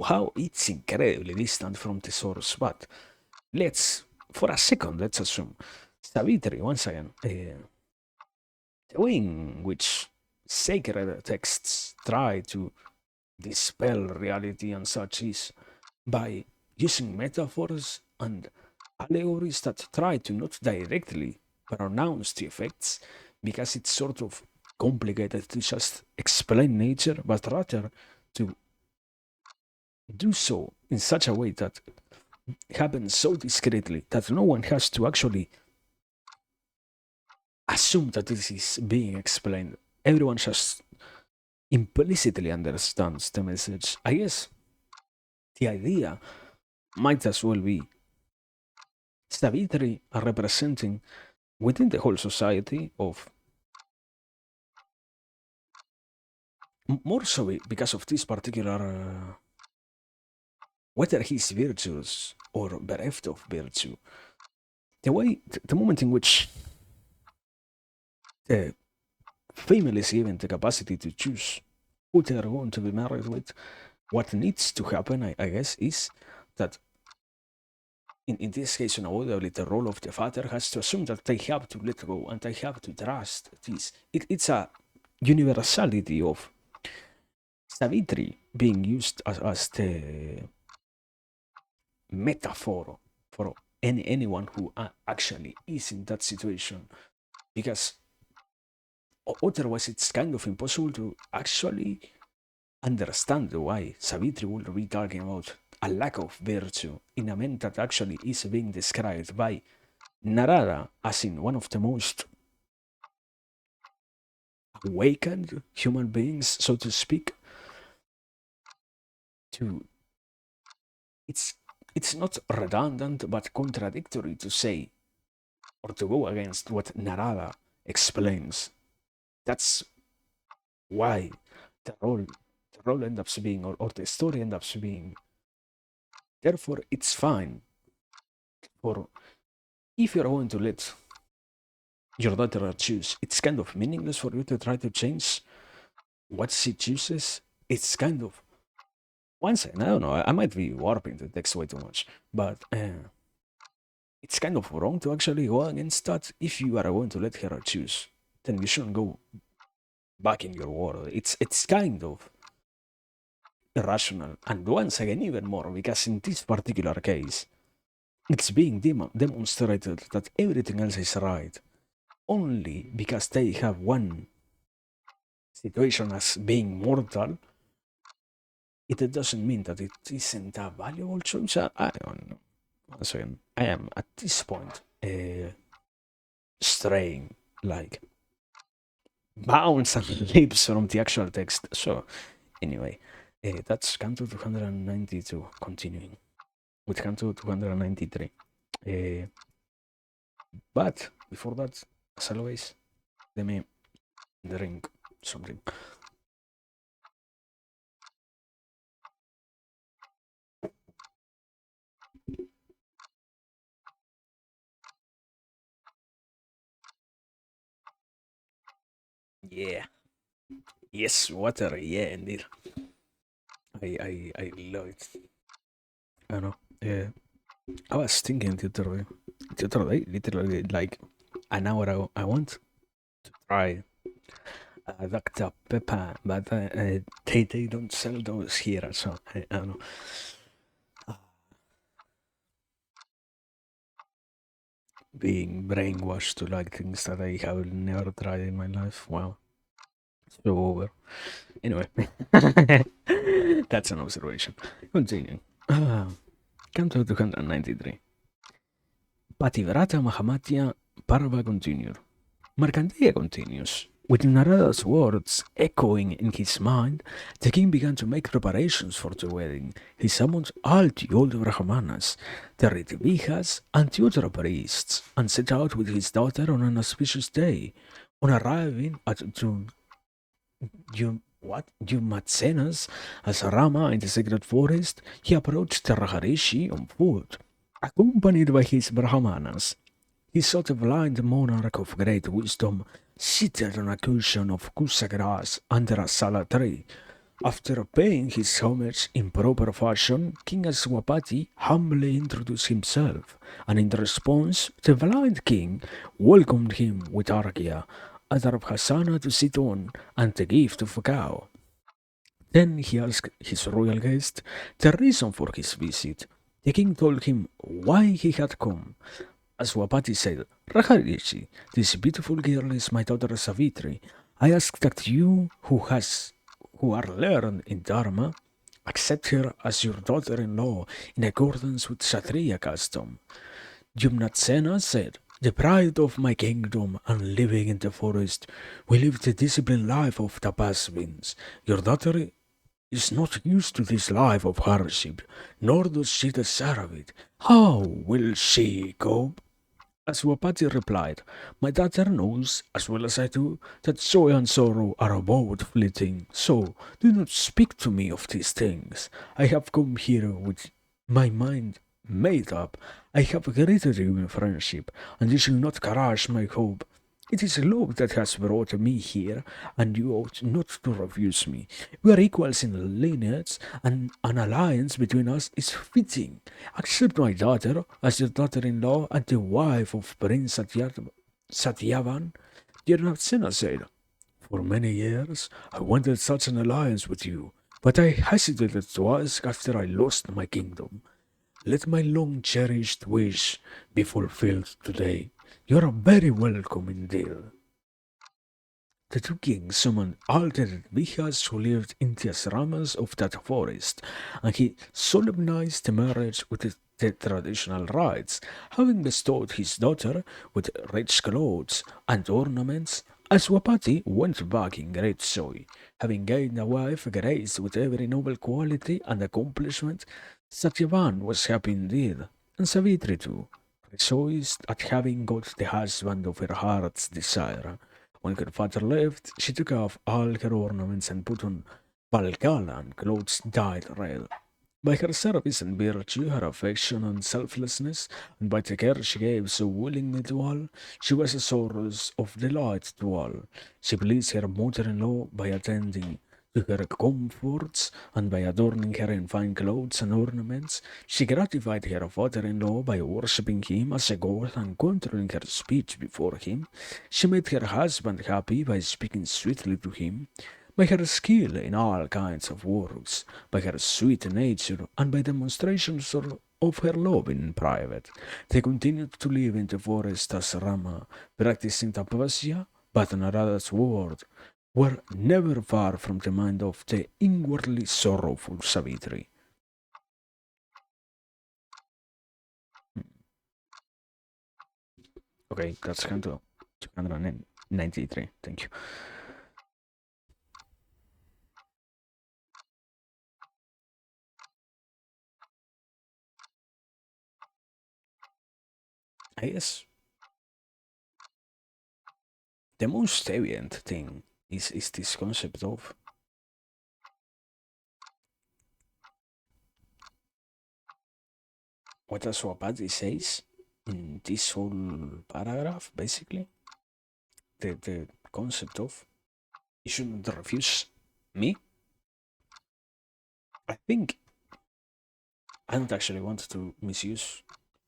How it's incredibly distant from the source, but let's, for a second, let's assume Savitri, once again, the way in which sacred texts try to dispel reality and such is by using metaphors and allegories that try to not directly pronounce the effects, because it's sort of complicated to just explain nature, but rather to do so in such a way that happens so discreetly that no one has to actually assume that this is being explained. Everyone just implicitly understands the message. I guess the idea might as well be Savitri are representing within the whole society of, more so because of this particular, whether he's virtuous or bereft of virtue, the way, the moment in which the female is given the capacity to choose who they are going to be married with, what needs to happen, I guess, is that in this case, unavoidably, the role of the father has to assume that they have to let go and they have to trust this. It's a universality of Savitri being used as the metaphor for anyone who actually is in that situation, because otherwise it's kind of impossible to actually understand why Savitri would be talking about a lack of virtue in a man that actually is being described by Narada as in one of the most awakened human beings, so to speak. To it's it's not redundant but contradictory to say or to go against what Narada explains. That's why the role ends up being, or the story ends up being. Therefore, it's fine for, if you're going to let your daughter choose, it's kind of meaningless for you to try to change what she chooses. It's kind of, once I don't know, I might be warping the text way too much, but it's kind of wrong to actually go against that. If you are going to let her choose, then you shouldn't go back in your world. It's kind of irrational, and once again, even more because in this particular case, it's being demonstrated that everything else is right only because they have one situation as being mortal. It doesn't mean that it isn't a valuable choice. I don't know. Once again, I am at this point straying like bounds and leaps from the actual text. So, anyway, that's Canto 292, continuing with Canto 293. Uh, but before that, as always, let me drink something. Yeah. Yes, water. Yeah, indeed. I love it. I know. I was thinking the other day, literally like an hour ago, I want to try Dr. Pepper, but they don't sell those here, so I don't know. Being brainwashed to like things that I have never tried in my life. Wow, so over. Anyway, That's an observation. Continuing. Canto 293. Pativrata Mahamatya Parva continued. Markandeya continues. With Narada's words echoing in his mind, the king began to make preparations for the wedding. He summoned all the old Brahmanas, the Ritvihas, and the other priests, and set out with his daughter on an auspicious day. On arriving at Jumatsena's as Rama in the sacred forest, he approached the Raharishi on foot, accompanied by his Brahmanas. He saw the blind monarch of great wisdom seated on a cushion of kusa grass under a sala tree. After paying his homage in proper fashion, King Aswapati humbly introduced himself, and in response, the blind king welcomed him with arghya, a darabhasana to sit on, and the gift of a cow. Then he asked his royal guest the reason for his visit. The king told him why he had come. Aswapati said, Raharishi, this beautiful girl is my daughter Savitri. I ask that you, who are learned in Dharma, accept her as your daughter-in-law in accordance with Kshatriya custom. Jumnatsena said, the pride of my kingdom and living in the forest, we live the disciplined life of tapasvins. Your daughter is not used to this life of hardship, nor does she deserve it. How will she cope? Aswapati replied, my daughter knows, as well as I do, that joy and sorrow are both fleeting, so do not speak to me of these things. I have come here with my mind made up. I have greeted you in friendship, and you shall not crush my hope. It is love that has brought me here, and you ought not to refuse me. We are equals in lineage, and an alliance between us is fitting. Accept my daughter as your daughter-in-law and the wife of Prince Satyavan. Yarnatsena said, for many years I wanted such an alliance with you, but I hesitated to ask after I lost my kingdom. Let my long-cherished wish be fulfilled today. You are very welcome indeed. The two kings summoned all the Vihas who lived in the asramas of that forest, and he solemnized the marriage with the traditional rites, having bestowed his daughter with rich clothes and ornaments. Aswapati went back in great joy, having gained a wife graced with every noble quality and accomplishment. Satyavan was happy indeed, and Savitri too, rejoiced at having got the husband of her heart's desire. When her father left, she took off all her ornaments and put on Valgala and clothes dyed red. By her service and virtue, her affection and selflessness, and by the care she gave so willingly to all, she was a source of delight to all. She pleased her mother-in-law by attending to her comforts, and by adorning her in fine clothes and ornaments. She gratified her father-in-law by worshipping him as a god and controlling her speech before him. She made her husband happy by speaking sweetly to him, by her skill in all kinds of works, by her sweet nature, and by demonstrations of her love in private. They continued to live in the forest as Rama, practicing tapasya, but Narada's word were never far from the mind of the inwardly sorrowful Savitri. Okay, that's Canto 293. Thank you. I guess the most evident thing is this concept of what Aswapati says in this whole paragraph, basically. The concept of you shouldn't refuse me. I think I don't actually want to misuse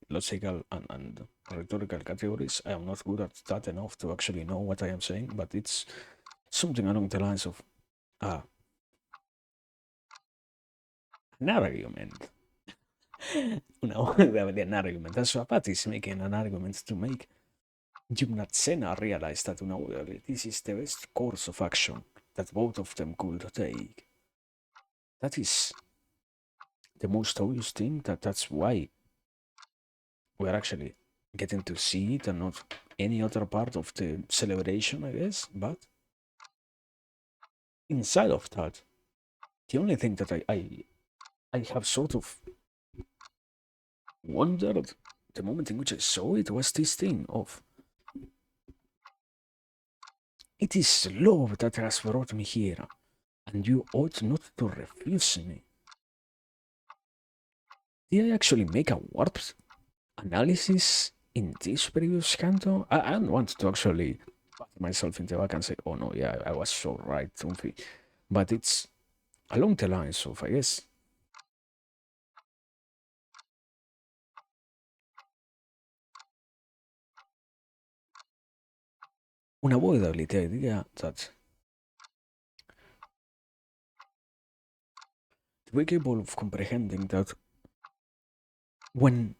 logical and rhetorical categories. I am not good at that enough to actually know what I am saying, but it's something along the lines of uh, an argument. No, an argument. That's what Pat is making an argument to make Jumnatsena realize that this is the best course of action that both of them could take. that is the most obvious thing. That's why we're actually getting to see it and not any other part of the celebration, I guess. But inside of that, the only thing that I have sort of wondered the moment in which I saw it was this thing of it is love that has brought me here, and you ought not to refuse me. Did I actually make a warped analysis in this previous canto? I don't want to actually pat myself in the back and say, oh no, yeah, I was so right, Tumpy. But it's along the lines of, I guess, unavoidably the idea that we're capable of comprehending that when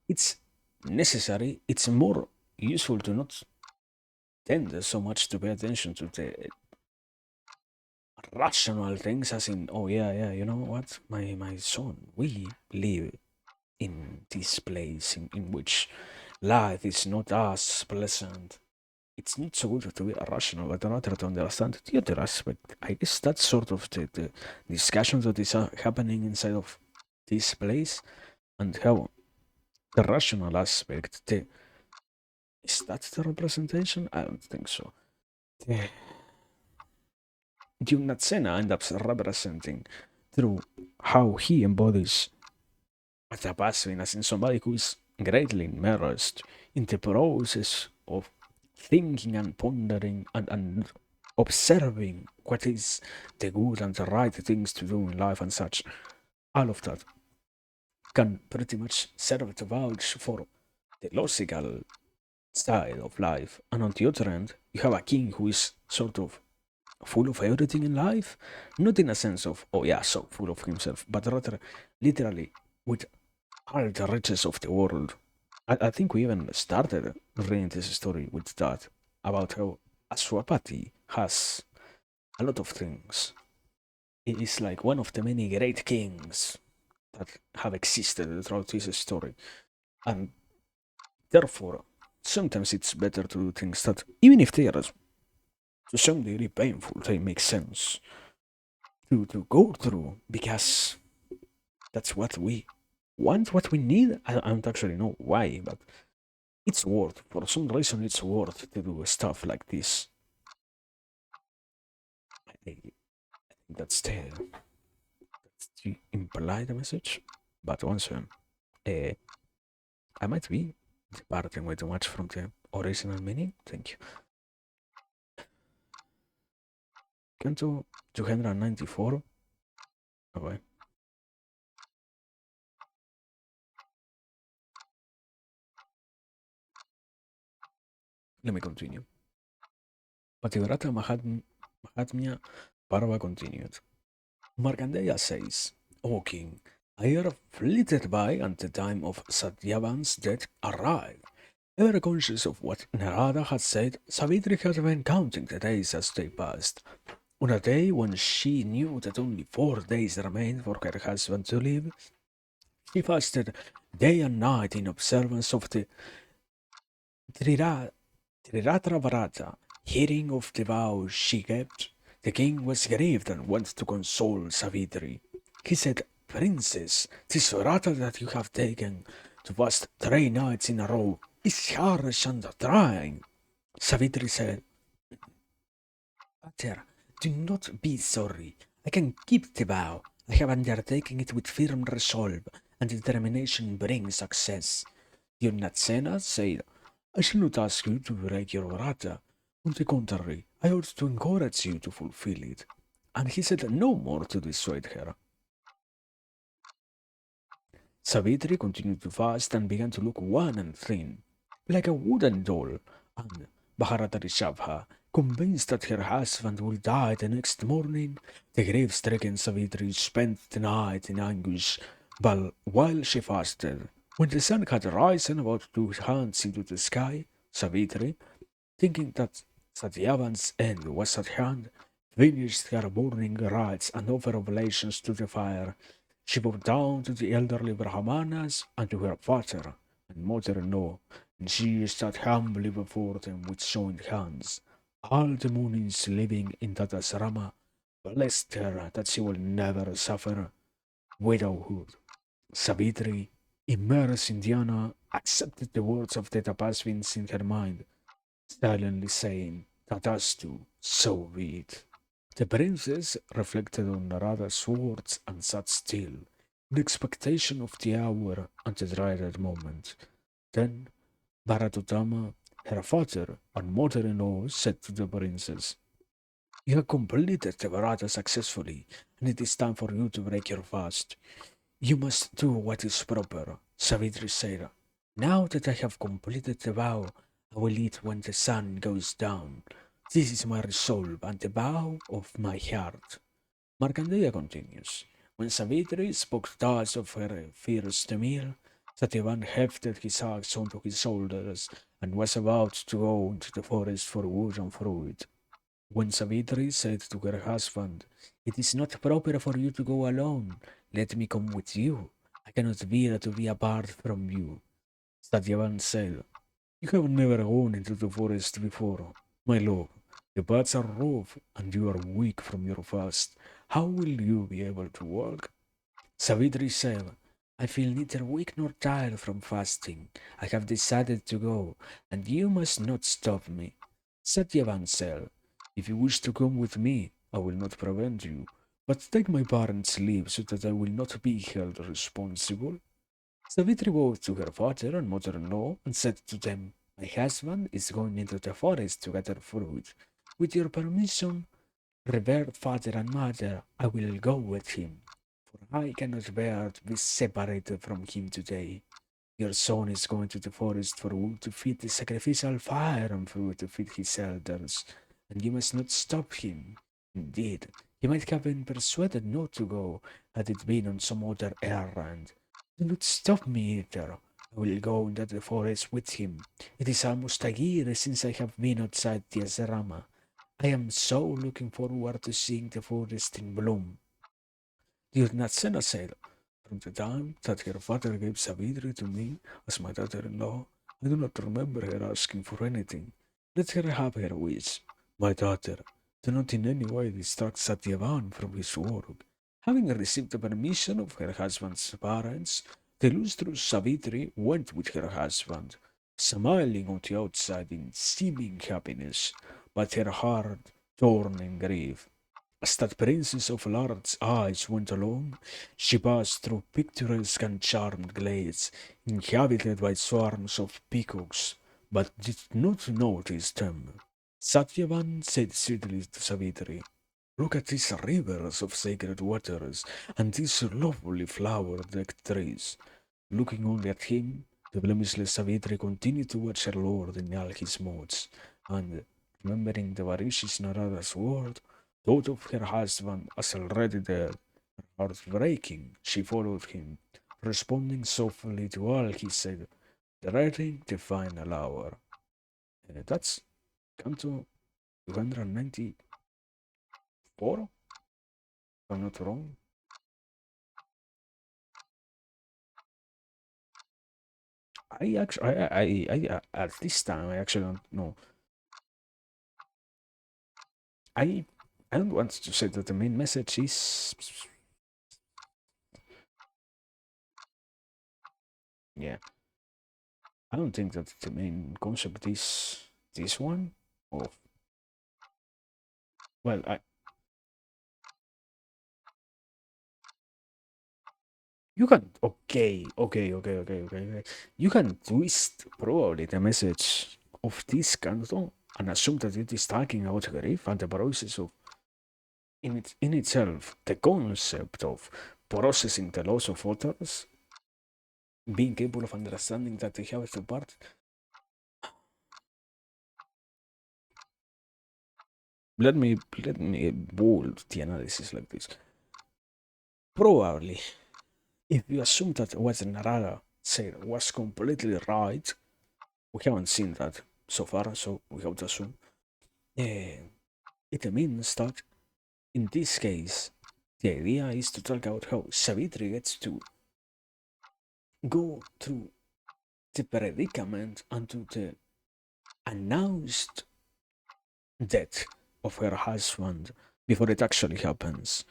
it's necessary, it's more useful to not tend so much to pay attention to the rational things, as in, oh yeah, you know what, my son, we live in this place in which life is not as pleasant. It's not so good to be rational, but rather to understand the other aspect. I guess that's sort of the discussion that is happening inside of this place, and how the rational aspect, is that the representation? I don't think so. The Dyumnatsena ends up representing through how he embodies Atapasvin as in somebody who is greatly immersed in the process of thinking and pondering and observing what is the good and the right things to do in life and such. All of that can pretty much serve to vouch for the logical side of life. And on the other end, you have a king who is sort of full of everything in life, not in a sense of, oh yeah, so full of himself, but rather literally with all the riches of the world. I think we even started reading this story with that, about how Aswapati has a lot of things. It is like one of the many great kings that have existed throughout this story. And therefore, sometimes it's better to do things that, even if they are to some degree painful, they make sense to go through, because that's what we want, what we need. I don't actually know why, but it's worth, for some reason, it's worth to do stuff like this. I think that's the implied message. But once again, uh, I might be departing way too much from the original meaning. Thank you. Canto 294. Okay. Let me continue. Pativrata Mahatmya Parva continued. Markandeya says, O king, a year flitted by and the time of Satyavan's death arrived. Ever conscious of what Narada had said, Savitri had been counting the days as they passed. On a day when she knew that only 4 days remained for her husband to live, she fasted day and night in observance of the Triratra Varata. Hearing of the vows she kept, the king was grieved and went to console Savitri. He said, Princess, this Vrata that you have taken to fast 3 nights in a row is harsh and trying. Savitri said, Pater, do not be sorry. I can keep the vow. I have undertaken it with firm resolve, and determination brings success. Yonnatsena said, I shall not ask you to break your vrata. On the contrary, I ought to encourage you to fulfill it. And he said no more to dissuade her. Savitri continued to fast and began to look wan and thin, like a wooden doll, and Bharatari convinced that her husband would die the next morning, the grief-stricken Savitri spent the night in anguish, but while she fasted, when the sun had risen about 2 hands into the sky, Savitri, thinking that Satyavan's end was at hand, finished her morning rites and offered oblations to the fire. She bowed down to the elderly Brahmanas and to her father and mother-in-law, and she stood humbly before them with joined hands. All the Munis living in that asrama blessed her that she will never suffer widowhood. Savitri, immersed in dhyana, accepted the words of the Tapasvins in her mind, silently saying, Tatastu, so be it. The princess reflected on Narada's words and sat still, in expectation of the hour and the dreaded moment. Then Bharatutama, her father and mother-in-law, said to the princess, You have completed the Bharata successfully, and it is time for you to break your fast. You must do what is proper, Savitri said. Now that I have completed the vow, I will eat when the sun goes down. This is my resolve and the vow of my heart. Markandeya continues. When Savitri spoke thus of her first meal, Satyavan hefted his axe onto his shoulders and was about to go into the forest for wood and fruit. When Savitri said to her husband, It is not proper for you to go alone. Let me come with you. I cannot bear to be apart from you. Satyavan said, You have never gone into the forest before, my love. The paths are rough and you are weak from your fast. How will you be able to walk? Savitri said, I feel neither weak nor tired from fasting. I have decided to go, and you must not stop me. Satyavan said, If you wish to come with me, I will not prevent you, but take my parents' leave so that I will not be held responsible. Savitri bowed to her father and mother-in-law and said to them, My husband is going into the forest to gather fruit. With your permission, revered father and mother, I will go with him, for I cannot bear to be separated from him today. Your son is going to the forest for wood to feed the sacrificial fire and fruit to feed his elders, and you must not stop him. Indeed, he might have been persuaded not to go had it been on some other errand. Do not stop me either. I will go into the forest with him. It is almost a year since I have been outside the asrama. I am so looking forward to seeing the forest in bloom. Did not send a sail. From the time that her father gave Savitri to me as my daughter-in-law, I do not remember her asking for anything. Let her have her wish. My daughter, do not in any way distract Satyavan from his work. Having received the permission of her husband's parents, the illustrious Savitri went with her husband, smiling on the outside in seeming happiness, but her heart torn in grief. As that princess of large eyes went along, she passed through picturesque and charmed glades, inhabited by swarms of peacocks, but did not notice them. Satyavan said sweetly to Savitri, Look at these rivers of sacred waters and these lovely flower-decked trees. Looking only at him, the blemishless Savitri continued to watch her lord in all his moods, and, remembering the Varishis Narada's word, thought of her husband as already dead. Heart breaking, she followed him, responding softly to all he said, dreading the final hour. That's Canto 294, if I'm not wrong. At this time, I actually don't know. I, I don't want to say that the main message is, yeah. I don't think that the main concept is this one. Of well, you can okay. You can twist probably the message of this canto and assume that it is talking about grief and the process of in itself the concept of processing the loss of others, being capable of understanding that they have to part. Let me bold the analysis like this. Probably, if you assume that what Narada said was completely right, we haven't seen that so far, so we have to assume. Uh, it means that In this case, the idea is to talk about how Savitri gets to go through the predicament and to the announced death of her husband before it actually happens.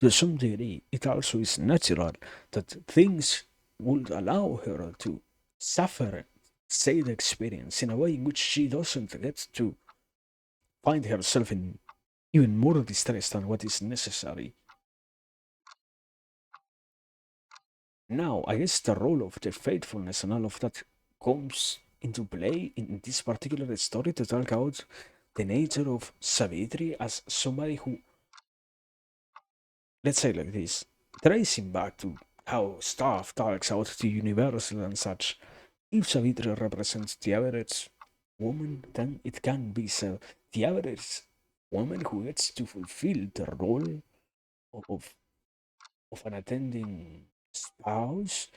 To some degree, it also is natural that things would allow her to suffer say the experience in a way in which she doesn't get to find herself in even more distress than what is necessary. Now, I guess the role of the faithfulness and all of that comes into play in this particular story to talk about the nature of Savitri as somebody who, let's say like this, tracing back to how stuff talks out the universal and such. If Savitri represents the average woman, then it can be so. The average woman who gets to fulfill the role of, of an attending spouse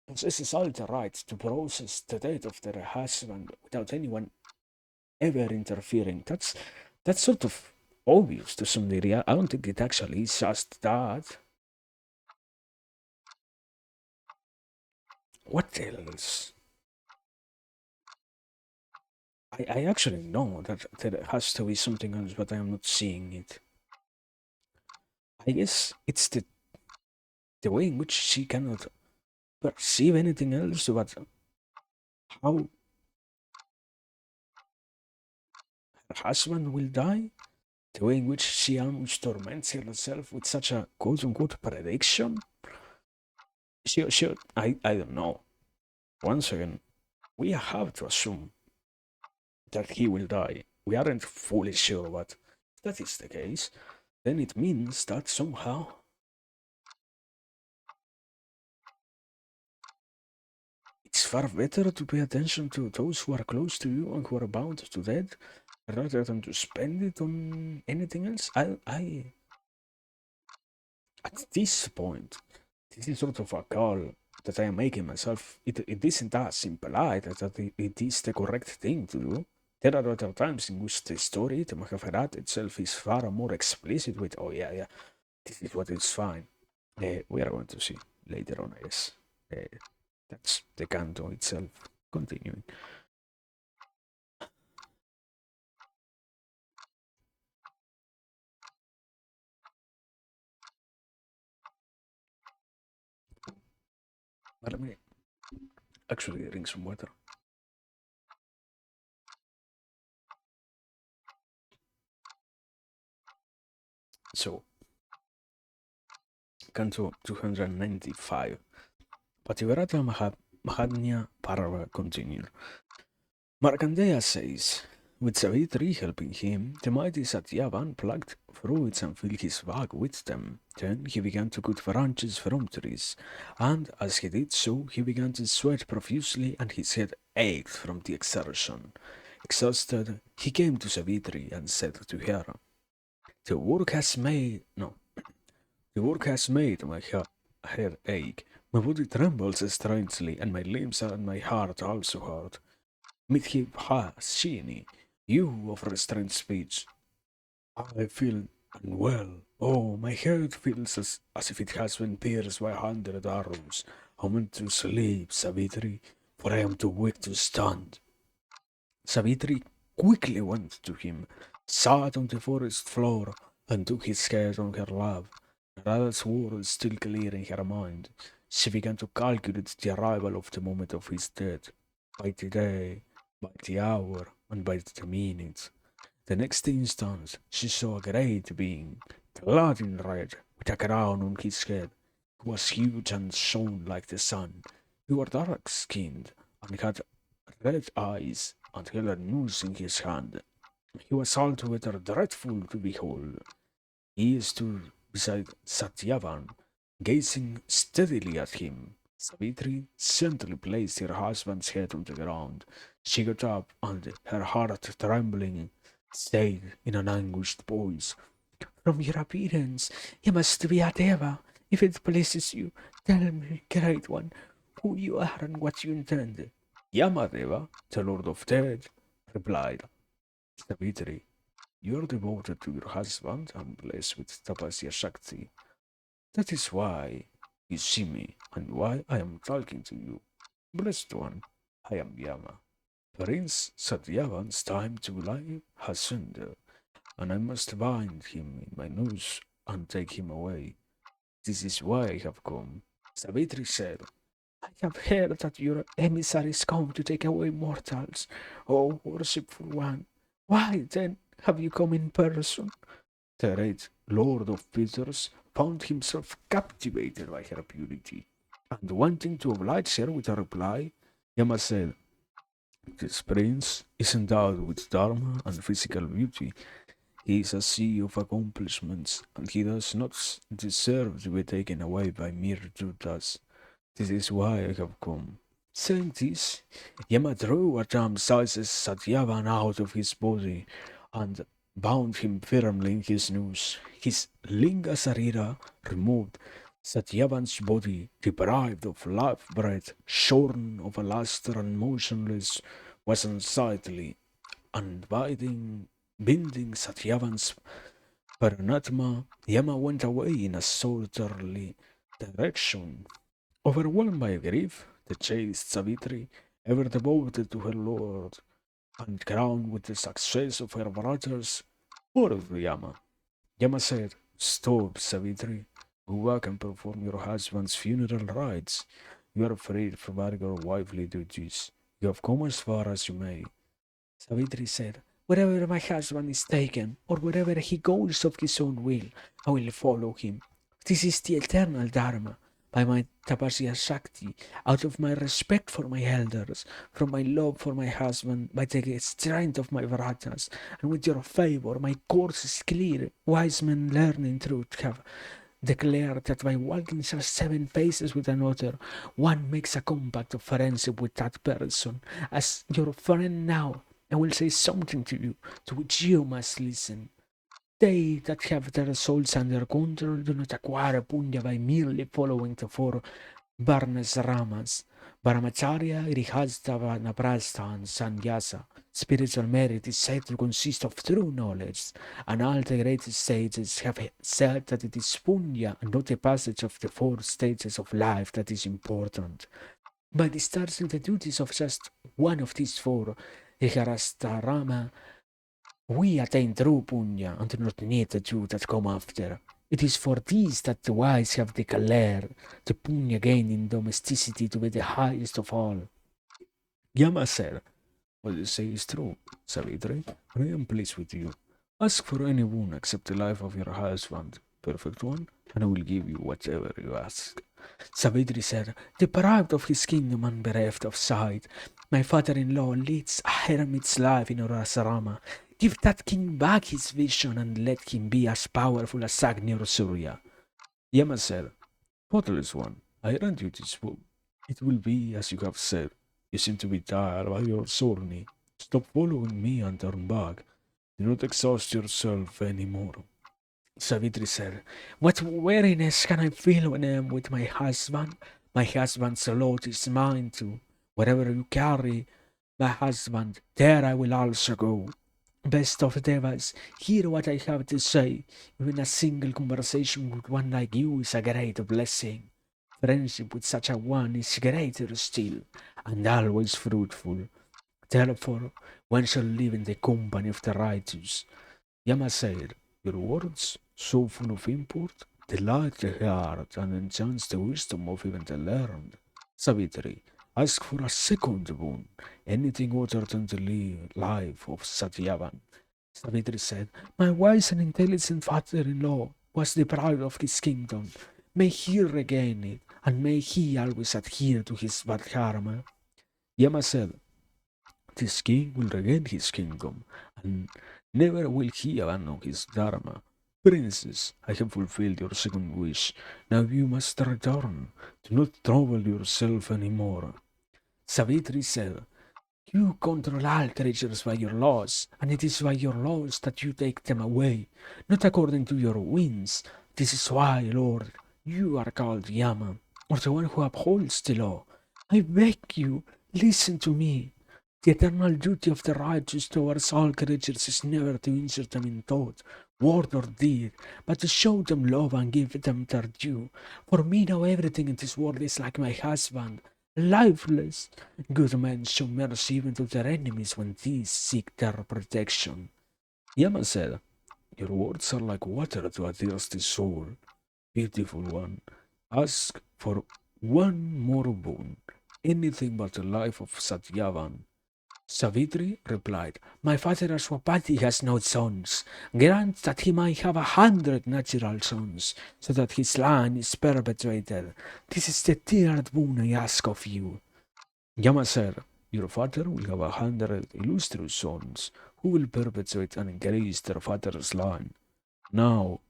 possesses all the right to process the death of their husband without anyone ever interfering. That's sort of obvious to some degree. I don't think it actually is just that. What else? I actually know that there has to be something else, but I am not seeing it. I guess it's the way in which she cannot perceive anything else but how her husband will die, the way in which she almost torments herself with such a quote unquote prediction. I don't know. Once again, we have to assume that he will die. We aren't fully sure, but if that is the case, then it means that somehow it's far better to pay attention to those who are close to you and who are bound to death rather than to spend it on anything else. At this point, this is sort of a call that I am making myself. It isn't as impolite as that it is the correct thing to do. There are other times in which the story, the Mahabharata itself, is far more explicit with, oh yeah, this is what is fine. We are going to see later on, I guess. That's the canto itself. Continuing. But let me actually drink some water. So, Canto 295. Pativrata Mahadnya Parava continued. Markandeya says, with Savitri helping him, the mighty Satyavan plucked fruits and filled his bag with them. Then he began to cut branches from trees, and as he did so, he began to sweat profusely and his head ached from the exertion. Exhausted, he came to Savitri and said to her, The work has made no, the work has made my head ache. My body trembles strangely, and my limbs and my heart also hurt. Shini, you of restrained speech. I feel unwell. Oh, my head feels as if it has been pierced by 100 arrows. I want to sleep, Savitri, for I am too weak to stand. Savitri quickly went to him, sat on the forest floor, and took his head on her lap. Radha's words still clear in her mind. She began to calculate the arrival of the moment of his death, by the day, by the hour, and by the minute. The next instant, she saw a great being, clad in red, with a crown on his head. He was huge and shone like the sun. He was dark-skinned and had red eyes and held a noose in his hand. He was altogether dreadful to behold. He stood beside Satyavan, gazing steadily at him. Savitri gently placed her husband's head on the ground. She got up and, her heart trembling, said in an anguished voice, From your appearance, you must be a deva. If it pleases you, tell me, great one, who you are and what you intend. Yamadeva, the lord of death, replied Savitri. You are devoted to your husband and blessed with Tapasya Shakti. That is why you see me and why I am talking to you. Blessed one, I am Yama. Prince Satyavan's time to life has ended, and I must bind him in my noose and take him away. This is why I have come. Savitri said, I have heard that your emissaries come to take away mortals. O worshipful one, why then have you come in person? The great Lord of Peters found himself captivated by her purity, and wanting to oblige her with a reply, Yama said, this prince is endowed with dharma and physical beauty. He is a sea of accomplishments, and he does not deserve to be taken away by mere Judas. This is why I have come. Saying this, Yama drew a jam-sized Satyavan out of his body and bound him firmly in his noose. His Linga Sarira removed, Satyavan's body, deprived of life breath, shorn of a luster and motionless, was unsightly, and binding Satyavan's Paranatma, Yama went away in a southerly direction. Overwhelmed by grief, the chaste Savitri, ever devoted to her lord, and crowned with the success of her brothers, ordered Yama. Yama said, Stop, Savitri. Go back and perform your husband's funeral rites. You are freed from all your wifely duties. You have come as far as you may. Savitri said, Wherever my husband is taken, or wherever he goes of his own will, I will follow him. This is the eternal Dharma. By my tapasya Shakti, out of my respect for my elders, from my love for my husband, by the strength of my vratas, and with your favor, my course is clear. Wise men learning truth have declared that by walking just 7 paces with another, one makes a compact of friendship with that person. As your friend now, I will say something to you, to which you must listen. They that have their souls under control do not acquire punya by merely following the four Varnas Ramas. Brahmacharya, Grihastha, Vanaprastha, and Sannyasa. Spiritual merit is said to consist of true knowledge, and all the greatest sages have said that it is punya and not the passage of the 4 stages of life that is important. By discharging the duties of just one of these four, Rama, we attain true punya and do not need the two that come after. It is for these that the wise have declared the punya gained in domesticity to be the highest of all. Yama said, what you say is true, Savitri, and I am pleased with you. Ask for any boon except the life of your husband, perfect one, and I will give you whatever you ask. Savitri said, deprived of his kingdom and bereft of sight, my father-in-law leads a hermit's life in our asrama. Give that king back his vision and let him be as powerful as Agni or Surya. Yama said, Fatherless one, I grant you this book. It will be as you have said. You seem to be tired by your journey. Stop following me and turn back. Do not exhaust yourself any more. Savitri said, What weariness can I feel when I am with my husband? My husband's lot is mine too. Wherever you carry my husband, there I will also go. Best of devas, hear what I have to say. Even a single conversation with one like you is a great blessing. Friendship with such a one is greater still, and always fruitful. Therefore, one shall live in the company of the righteous. Yama said, Your words, so full of import, delight the heart and enchants the wisdom of even the learned. Savitri, ask for a second boon, anything other than the life of Satyavan. Savitri said, My wise and intelligent father-in-law was deprived of his kingdom. May he regain it, and may he always adhere to his Vadharma. Yama said, This king will regain his kingdom, and never will he abandon his dharma. Princess, I have fulfilled your second wish. Now you must return. Do not trouble yourself any more. Savitri said, You control all creatures by your laws, and it is by your laws that you take them away, not according to your whims. This is why, Lord, you are called Yama, or the one who upholds the law. I beg you, listen to me. The eternal duty of the righteous towards all creatures is never to injure them in thought, word, or deed, but to show them love and give them their due. For me now everything in this world is like my husband, lifeless. Good men show mercy even to their enemies when these seek their protection. Yama said, your words are like water to a thirsty soul. Beautiful one, ask for one more boon, anything but the life of Satyavan. Savitri replied, my father Ashwapati has no sons. Grant that he may have 100 natural sons, so that his line is perpetuated. This is the third boon I ask of you. Yama said, your father will have 100 illustrious sons, who will perpetuate and increase their father's line. Now,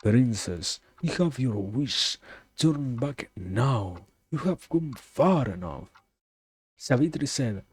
princess, you have your wish. Turn back now. You have come far enough. Savitri said,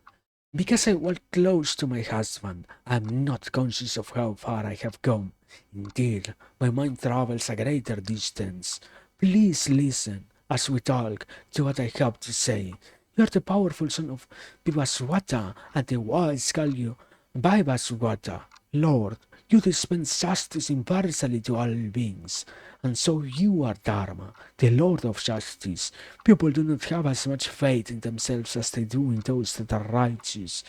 because I walk close to my husband, I am not conscious of how far I have come. Indeed, my mind travels a greater distance. Please listen, as we talk, to what I have to say. You are the powerful son of Vivaswata, and the wise call you Vaivaswata. Lord, you dispense justice impartially to all beings, and so you are Dharma, the Lord of justice. People do not have as much faith in themselves as they do in those that are righteous.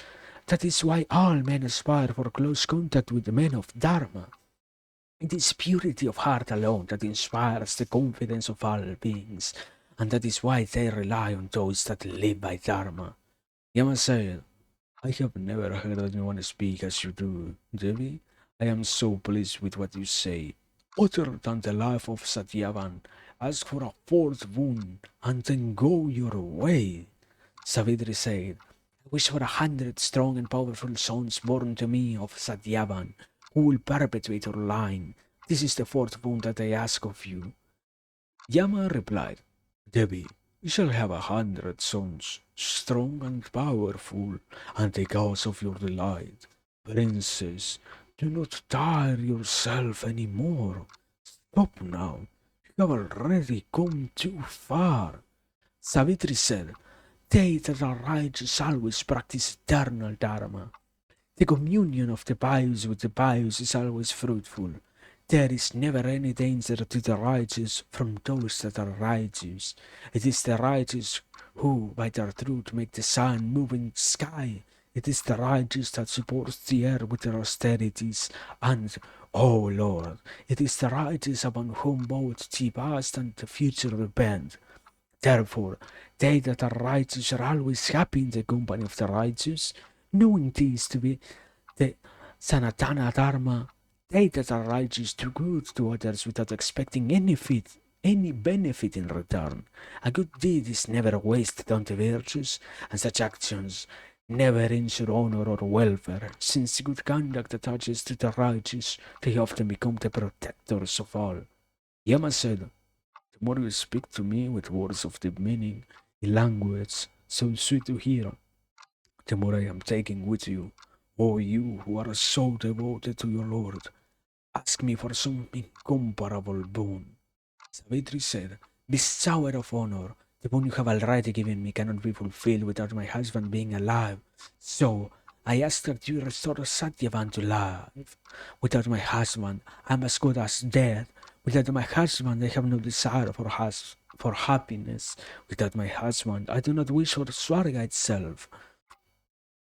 That is why all men aspire for close contact with the men of Dharma. It is purity of heart alone that inspires the confidence of all beings, and that is why they rely on those that live by Dharma. Yama said, I have never heard anyone speak as you do, Devi. I am so pleased with what you say. Other than the life of Satyavan, ask for a fourth boon, and then go your way. Savitri said, I wish for 100 strong and powerful sons born to me of Satyavan, who will perpetuate your line. This is the fourth boon that I ask of you. Yama replied, Devi, you shall have 100 sons, strong and powerful, and the cause of your delight. Princess, do not tire yourself any more. Stop now. You have already come too far. Savitri said, they that are righteous always practice eternal dharma. The communion of the pious with the pious is always fruitful. There is never any danger to the righteous from those that are righteous. It is the righteous who, by their truth, make the sun move in the sky. It is the righteous that supports the earth with their austerities. And, O Lord, it is the righteous upon whom both the past and the future depend. Therefore, they that are righteous are always happy in the company of the righteous, knowing this to be the Sanatana Dharma. They that are righteous do good to others without expecting any benefit in return. A good deed is never wasted on the virtuous, and such actions never ensure honor or welfare. Since good conduct attaches to the righteous, they often become the protectors of all. Yama said, the more you speak to me with words of deep meaning, in language so sweet to hear, the more I am taking with you. O you who are so devoted to your Lord, ask me for some incomparable boon. Savitri said, this tower of honor, the boon you have already given me, cannot be fulfilled without my husband being alive. So I ask that you restore Satyavan to life. Without my husband, I am as good as dead. Without my husband, I have no desire for happiness. Without my husband, I do not wish for Swarga itself.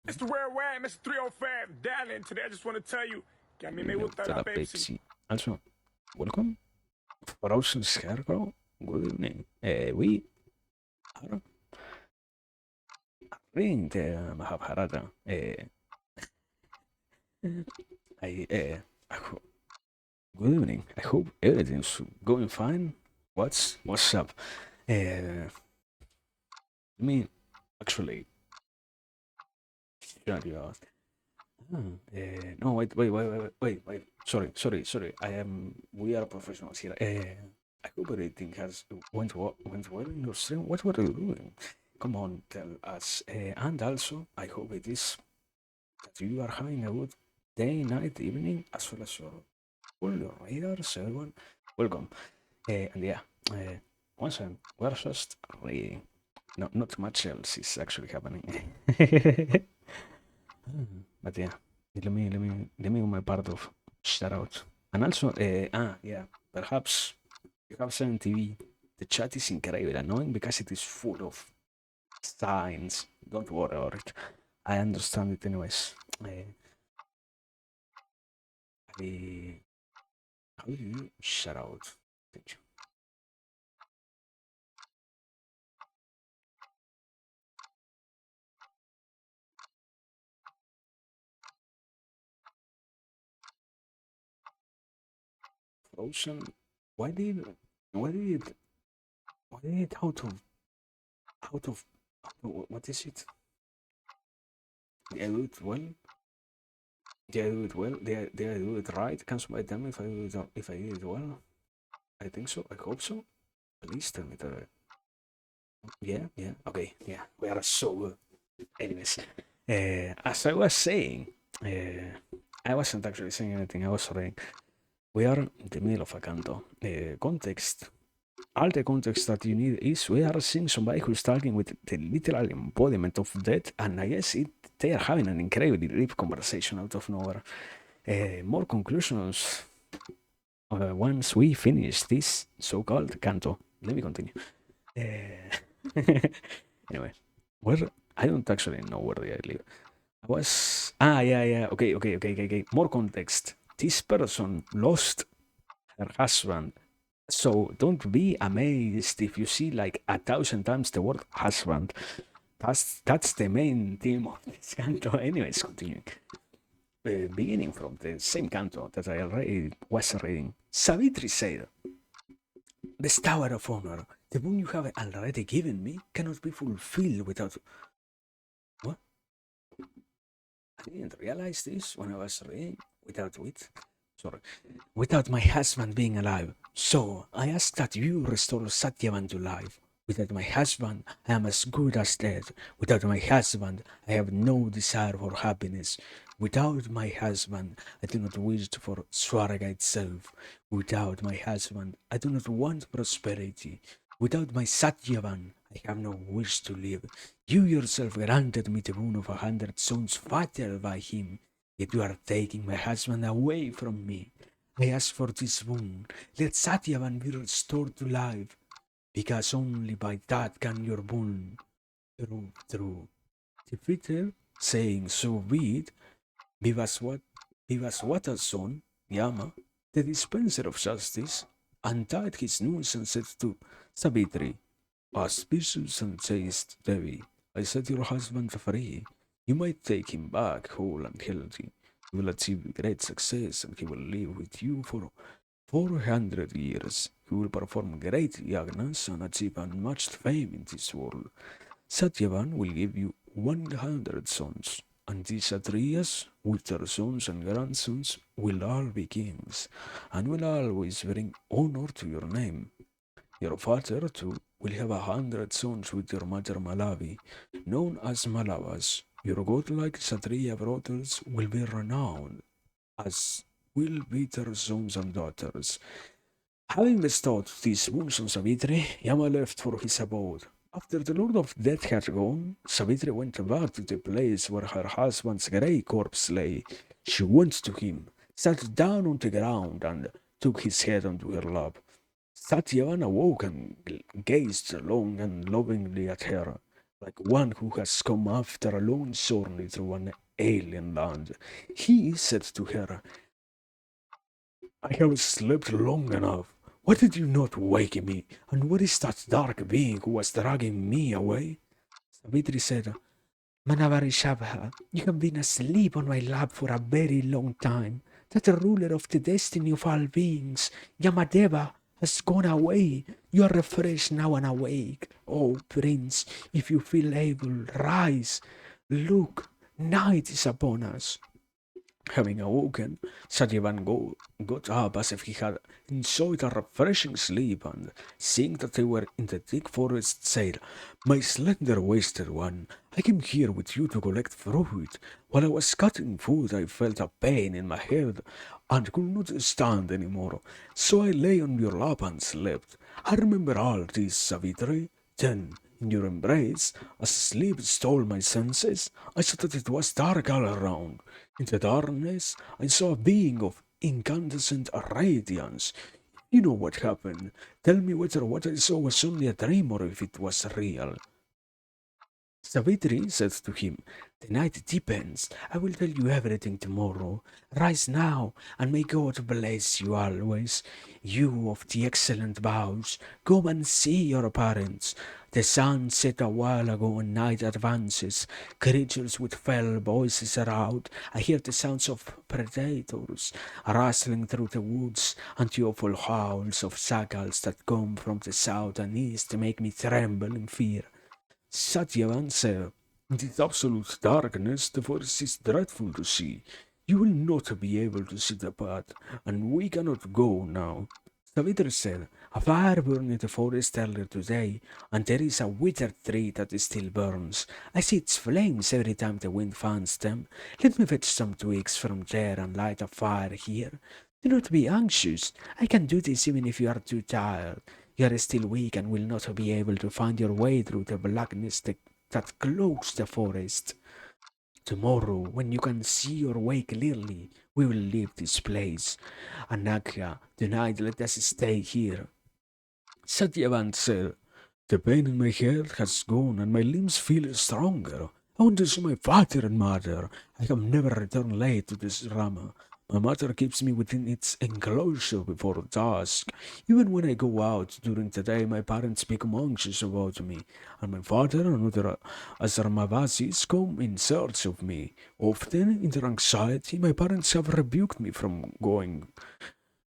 It's the rare way, Mr. 305, Darling. Today I just want to tell you que a mí me gusta la La Pepsi. Pepsi. Also, welcome. Frozen Scarecrow. Good evening. We are reading the Mahabharata. I good evening. I hope everything's going fine. What's up? I mean, actually, should you ask? No, wait. Sorry. We are professionals here. I hope everything has went well in your stream. What were you doing? Come on, tell us. And also, I hope it is that you are having a good day, night, evening, as well as all your readers, everyone. Welcome. And yeah, once again, we're just reading. Not much else is actually happening. But yeah, let me do my part of shout out. And also, yeah, perhaps you have 7 TV. The chat is incredible, annoying because it is full of signs. Don't worry about it. I understand it anyways. I, how do you shout out? Thank you. Frozen. Why did why did it why did it out of what is it? Did I do it well? Did I do it well? Did I do it right? Can somebody tell me if I did it well? I think so. I hope so. Please tell me that. Yeah. Okay, yeah. We are so good. Anyways, as I was saying, I wasn't actually saying anything. I was saying we are in the middle of a canto. Context. All the context that you need is we are seeing somebody who's talking with the literal embodiment of death, and I guess they are having an incredibly deep conversation out of nowhere. More conclusions once we finish this so-called canto. Let me continue. Anyway, where I don't actually know where did I live. I was yeah. Okay. More context. This person lost her husband. So don't be amazed if you see like 1,000 times the word husband. That's the main theme of this canto. Anyways, continuing. Beginning from the same canto that I already was reading, Savitri said, "This tower of honor, the boon you have already given me, cannot be fulfilled without." What? I didn't realize this when I was reading. Sorry. Without my husband being alive. So I ask that you restore Satyavan to life. Without my husband, I am as good as dead. Without my husband, I have no desire for happiness. Without my husband, I do not wish for Swarga itself. Without my husband, I do not want prosperity. Without my Satyavan, I have no wish to live. You yourself granted me the boon of 100 sons fathered by him. Yet you are taking my husband away from me. I ask for this boon. Let Satyavan be restored to life, because only by that can your boon prove true. Defeated, saying so be it, Vivaswata's son, Yama, the dispenser of justice, untied his noose and said to Savitri, "Auspicious and chaste Devi, I set your husband free. You might take him back whole and healthy. He will achieve great success and he will live with you for 400 years. He will perform great yagnas and achieve unmatched fame in this world. Satyavan will give you 100 sons, and these Kshatriyas, with their sons and grandsons, will all be kings, and will always bring honor to your name. Your father, too, will have 100 sons with your mother Malavi, known as Malavas. Your godlike Kshatriya brothers will be renowned, as will be their sons and daughters. Having bestowed these wounds on Savitri, Yama left for his abode. After the Lord of Death had gone, Savitri went back to the place where her husband's grey corpse lay. She went to him, sat down on the ground, and took his head onto her lap. Satyavan awoke and gazed long and lovingly at her, like one who has come after a long journey through an alien land. He said to her, "I have slept long enough. Why did you not wake me? And what is that dark being who was dragging me away?" Savitri said, "Manavarishabha, you have been asleep on my lap for a very long time. That ruler of the destiny of all beings, Yamadeva, has gone away. You are refreshed now and awake. Oh, prince, if you feel able, rise. Look, night is upon us." Having awoken, Satyavan got up as if he had enjoyed a refreshing sleep, and seeing that they were in the thick forest, said, "My slender waisted one, I came here with you to collect fruit. While I was cutting food, I felt a pain in my head and could not stand any more, so I lay on your lap and slept. I remember all this, Savitri. Then In your embrace, as sleep stole my senses, I saw that it was dark all around. In the darkness, I saw a being of incandescent radiance. You know what happened. Tell me whether what I saw was only a dream or if it was real. Savitri said to him, "The night deepens. I will tell you everything tomorrow. Rise now, and may God bless you always. You of the excellent vows, go and see your parents. The sun set a while ago and night advances. Creatures with fell voices are out. I hear the sounds of predators rustling through the woods, and the awful howls of jackals that come from the south and east make me tremble in fear. Satyavan said, "In this absolute darkness, the forest is dreadful to see. You will not be able to see the path, and we cannot go now." Savitri said, "A fire burned in the forest earlier today, and there is a withered tree that still burns. I see its flames every time the wind fans them. Let me fetch some twigs from there and light a fire here. Do not be anxious. I can do this even if you are too tired. You are still weak and will not be able to find your way through the blackness that cloaks the forest. Tomorrow, when you can see your way clearly, we will leave this place. Anagya, tonight let us stay here." Satyavan said, "The pain in my head has gone and my limbs feel stronger. I want to see my father and mother. I have never returned late to this Rama. My mother keeps me within its enclosure before dusk. Even when I go out during the day, my parents become anxious about me, and my father and other Asramavasis come in search of me. Often, in their anxiety, my parents have rebuked me from going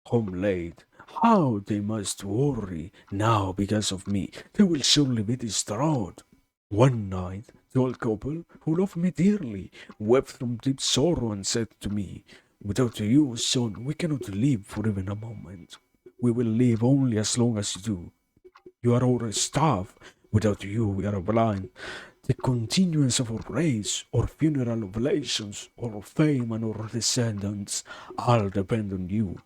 home late. How they must worry now because of me. They will surely be distraught." One night, the old couple, who loved me dearly, wept from deep sorrow and said to me, "Without you, son, we cannot live for even a moment. We will live only as long as you do. You are our staff. Without you, we are blind. The continuance of our race, our funeral oblations, our fame and our descendants, all depend on you.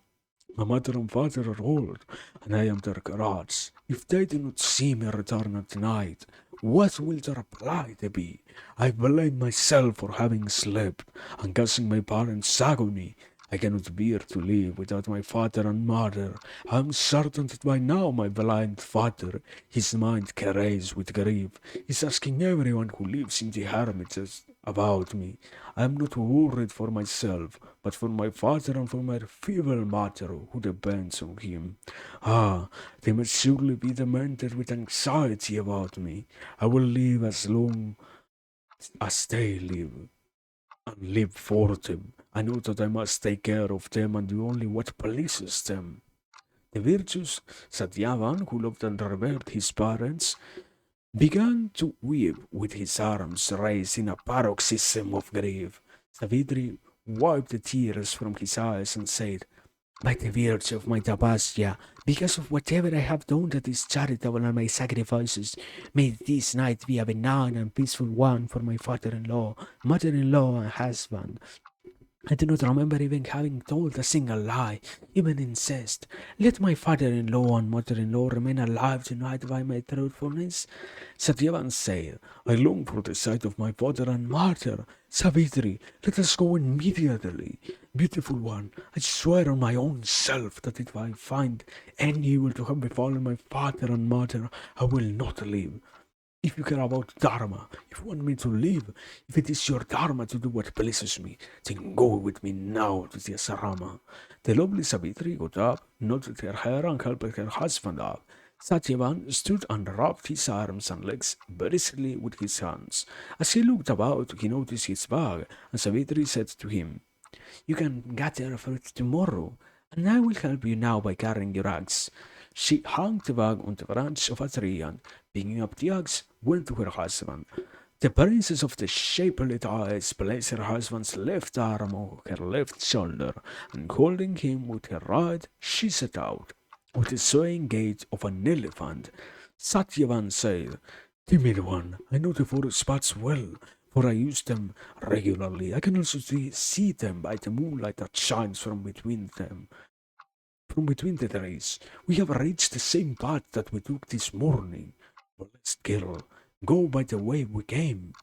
My mother and father are old, and I am their gods. If they do not see me return at night, what will their plight be? I blame myself for having slept and causing my parents agony. I cannot bear to live without my father and mother. I am certain that by now my blind father, his mind crazed with grief, is asking everyone who lives in the hermitages about me. I am not worried for myself, but for my father and for my feeble mother who depends on him. Ah, they must surely be demented with anxiety about me. I will live as long as they live, and live for them. I know that I must take care of them and do only what pleases them." The virtuous Satyavan, who loved and revered his parents, began to weep with his arms raised in a paroxysm of grief. Savitri wiped the tears from his eyes and said, "By the virtue of my tapasya, because of whatever I have done that is charitable and my sacrifices, may this night be a benign and peaceful one for my father-in-law, mother-in-law, and husband. I do not remember even having told a single lie, even incest. Let my father-in-law and mother-in-law remain alive tonight by my truthfulness." Satyavan said, "I long for the sight of my father and mother. Savitri, let us go immediately. Beautiful one, I swear on my own self that if I find any evil to have befallen my father and mother, I will not live. If you care about Dharma, if you want me to live, if it is your Dharma to do what pleases me, then go with me now to the asrama." The lovely Savitri got up, nodded her hair, and helped her husband up. Satyavan stood and rubbed his arms and legs briskly with his hands. As he looked about, he noticed his bag, and Savitri said to him, "You can gather fruit tomorrow, and I will help you now by carrying your axe." She hung the bag on the branch of a tree and, picking up the axe, went to her husband. The princess of the shapely eyes placed her husband's left arm on her left shoulder, and holding him with her right, she set out. With the swaying gait of an elephant, Satyavan said, "Timid one, I know the forest paths well, for I use them regularly. I can also see them by the moonlight that shines from between them. From between the trees, we have reached the same path that we took this morning. But let's girl, go by the way we came,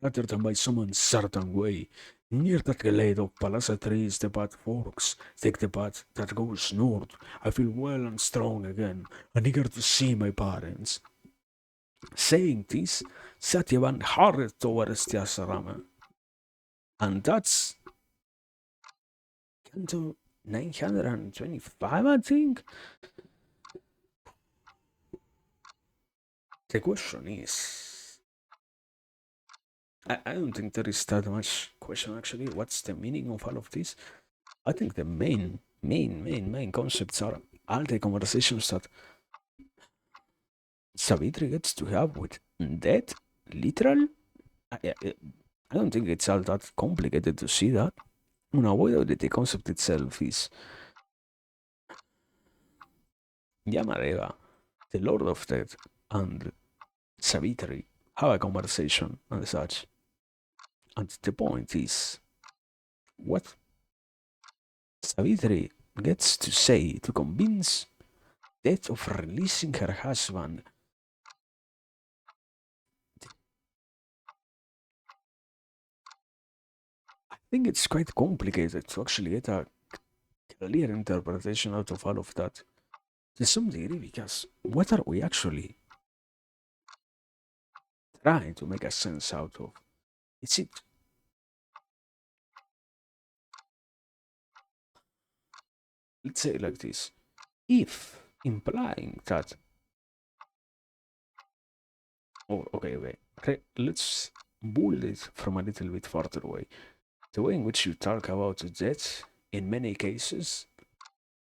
rather than by some uncertain way. Near that glade of palasa trees the path forks, take the path that goes north. I feel well and strong again, and eager to see my parents. Saying this, Satyavan hurried towards the asrama, and that's Canto 925, I think. The question is, I don't think there is that much question actually. What's the meaning of all of this? I think the main concepts are all the conversations that Savitri gets to have with death, literal. I don't think it's all that complicated to see that. Unavoidably, the concept itself is Yamareva, the Lord of Death, and Savitri have a conversation and such. And the point is, what Savitri gets to say to convince Death of releasing her husband. I think it's quite complicated to actually get a clear interpretation out of all of that to some degree, because what are we actually trying to make a sense out of? Is it, let's say it like this, if implying that, oh, okay, let's build it from a little bit farther away. The way in which you talk about death in many cases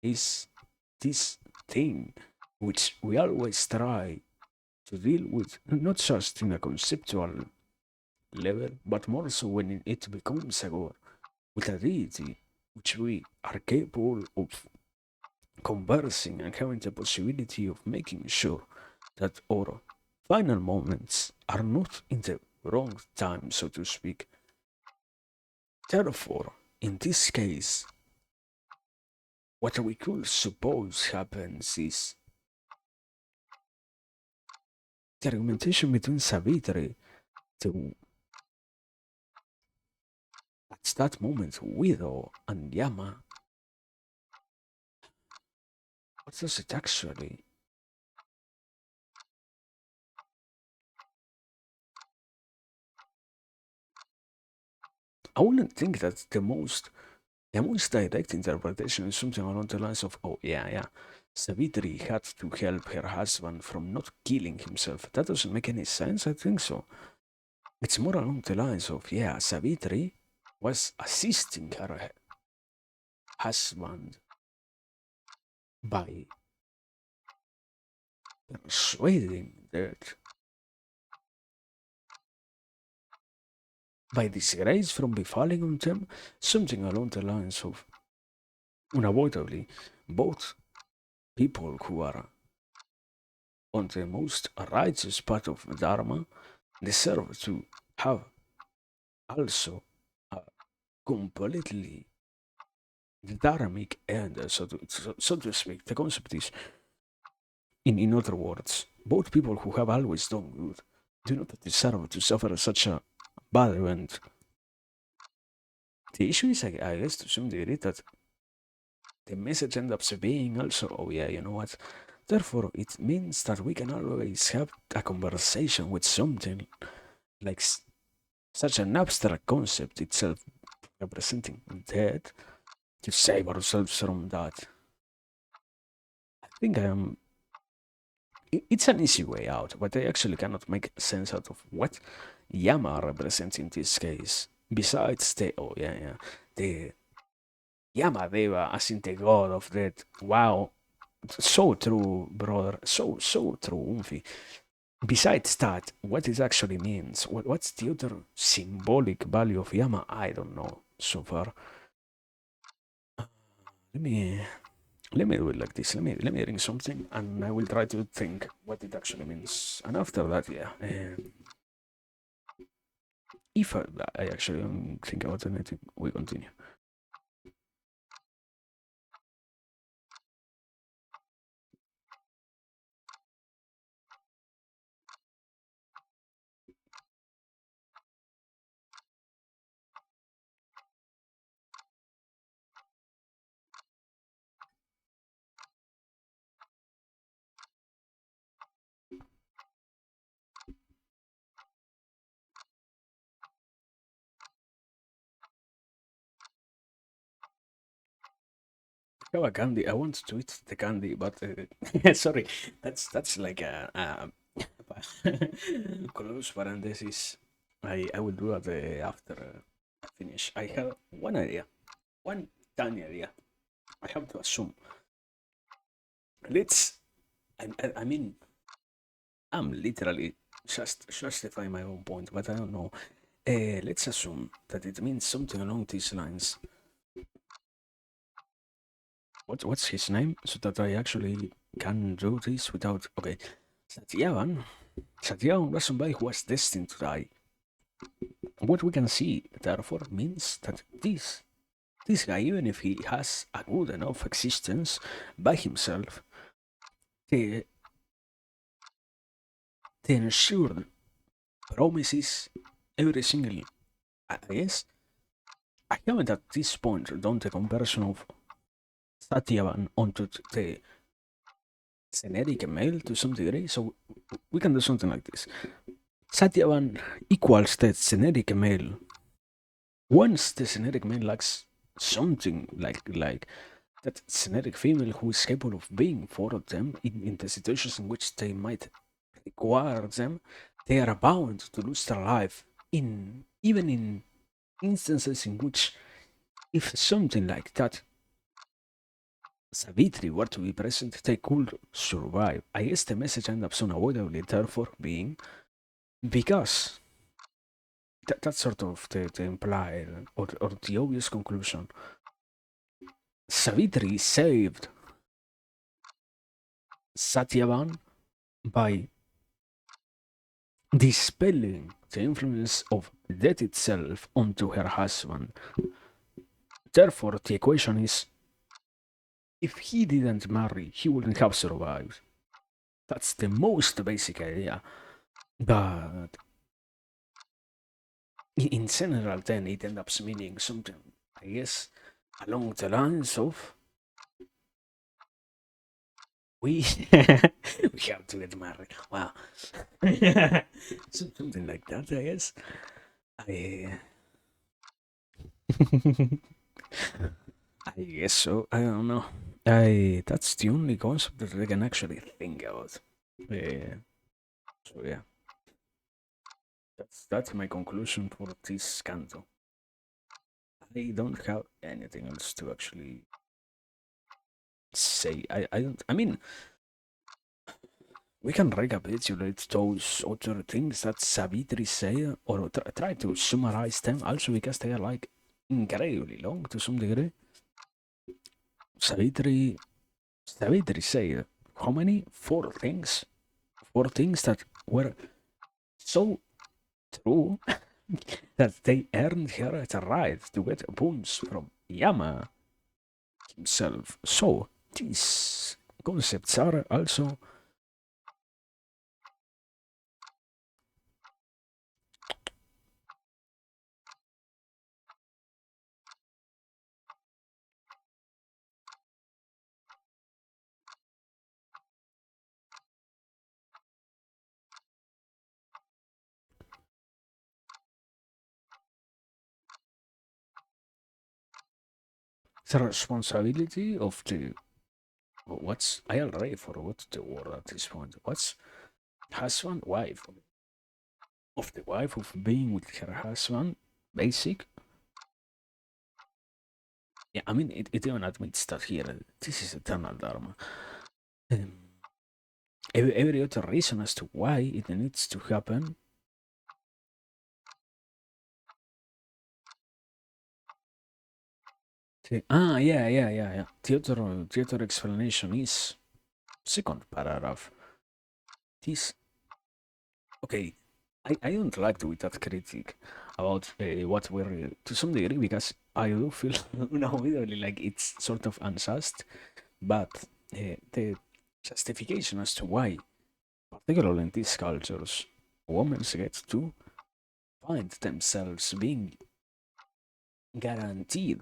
is this thing which we always try to deal with, not just in a conceptual level, but more so when it becomes a god with a deity which we are capable of conversing and having the possibility of making sure that our final moments are not in the wrong time, so to speak. Therefore, in this case, what we could suppose happens is the argumentation between Savitri, the at that moment Widow, and Yama. What does it actually? I wouldn't think that the most direct interpretation is something along the lines of, oh yeah, Savitri had to help her husband from not killing himself. That doesn't make any sense. I think so. It's more along the lines of, yeah, Savitri was assisting her husband by persuading that by disgrace from befalling on them, something along the lines of, unavoidably, both people who are on the most righteous path of Dharma deserve to have also a completely dharmic end, so to speak. The concept is, in other words, both people who have always done good do not deserve to suffer such a bad event. The issue is, I guess, to some degree, that the message ends up being also, oh yeah, you know what? Therefore, it means that we can always have a conversation with something like such an abstract concept itself representing death to save ourselves from that. I think it's an easy way out, but I actually cannot make sense out of what Yama represents in this case. Besides the, oh yeah, the Yamadeva as in the god of death. Wow, so true, brother. So true, Umfi. Besides that, what it actually means, what's the other symbolic value of Yama? I don't know so far. Let me let me do it like this. Let me drink something, and I will try to think what it actually means. And after that, yeah, if I actually don't think about anything, we continue. have a candy. I want to eat the candy, but sorry, that's like a close parenthesis. I will do it after I finish. I have one idea, one tiny idea. I have to assume. Let's. I mean, I'm literally just justifying my own point, but I don't know. Let's assume that it means something along these lines. What's his name? So that I actually can do this without. Okay, Satyavan. Satyavan was somebody who was destined to die. What we can see, therefore, means that this guy, even if he has a good enough existence by himself, the the ensured promises every single. I guess I haven't at this point done the comparison of Satyavan onto the generic male to some degree, so we can do something like this. Satyavan equals the generic male. Once the generic male lacks something like that generic female who is capable of being for them in the situations in which they might require them, they are bound to lose their life in even in instances in which if something like that Savitri were to be present, they could survive. I guess the message ends up unavoidably therefore being because that's sort of the implied or the obvious conclusion. Savitri saved Satyavan by dispelling the influence of death itself onto her husband. Therefore, the equation is if he didn't marry, he wouldn't have survived. That's the most basic idea. But in general, then it ends up meaning something, I guess, along the lines of we we have to get married. Wow, something like that, I guess. I I guess so. I don't know. I That's the only concept that I can actually think about. So yeah, that's my conclusion for this canto. I don't have anything else to actually say. I don't. I mean, we can recapitulate those other things that Savitri said, or try to summarize them. Also, because they are like incredibly long to some degree. Savitri, Savitri said how many? Four things. Four things that were so true that they earned her the right to get boons from Yama himself. So these concepts are also the responsibility of the what's I already forgot the word at this point. What's husband wife of the wife of being with her husband? Basic. Yeah, I mean it even admits that here this is eternal dharma. Um, every other reason as to why it needs to happen. Yeah. The other explanation is second paragraph. This okay. I don't like to be that critic about what we're to some degree because I do feel now immediately like it's sort of unjust, but the justification as to why, particularly in these cultures, women get to find themselves being guaranteed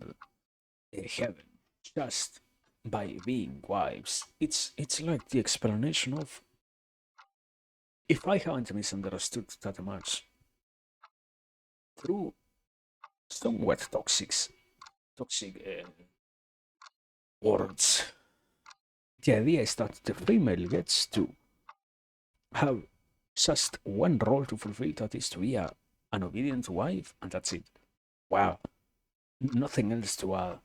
heaven just by being wives. It's like the explanation of if I haven't misunderstood that much through somewhat toxic words. The idea is that the female gets to have just one role to fulfill, that is to be an obedient wife, and that's it. Wow, nothing else to add.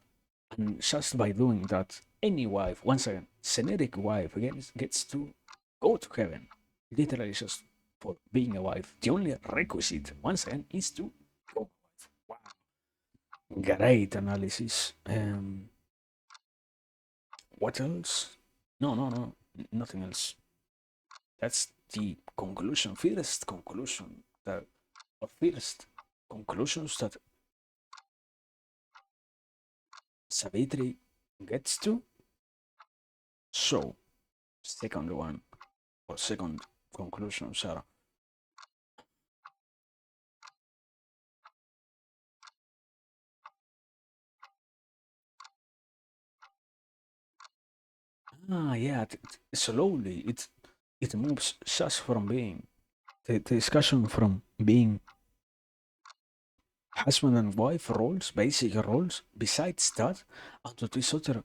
And just by doing that, any wife, once again, generic wife, gets to go to heaven. Literally, just for being a wife. The only requisite, once again, is to go. Wow, great analysis. What else? No, nothing else. That's the conclusion, first conclusion that, or first conclusions that Savitri gets to. So, second one, or second conclusion, Sarah. Yeah, slowly it moves just from being the discussion from being husband and wife roles, basic roles. Besides that, onto this other,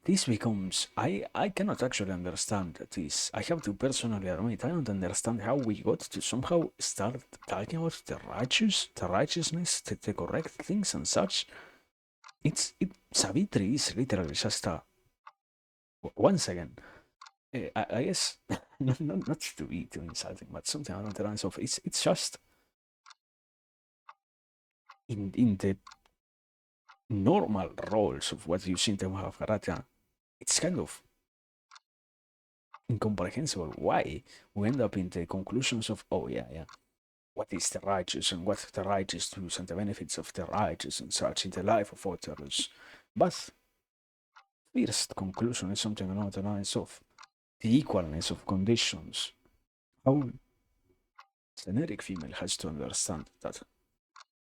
this becomes, I cannot actually understand this. I have to personally admit, I don't understand how we got to somehow start talking about the righteousness, the correct things and such. Savitri is literally just a, once again, I guess not to be too insulting, but something along the lines of, it's just in the normal roles of what you see in the Mahabharata, it's kind of incomprehensible why we end up in the conclusions of, oh yeah, what is the righteous and what the righteous does and the benefits of the righteous and such in the life of others. But first conclusion is something along the lines of the equalness of conditions. How generic female has to understand that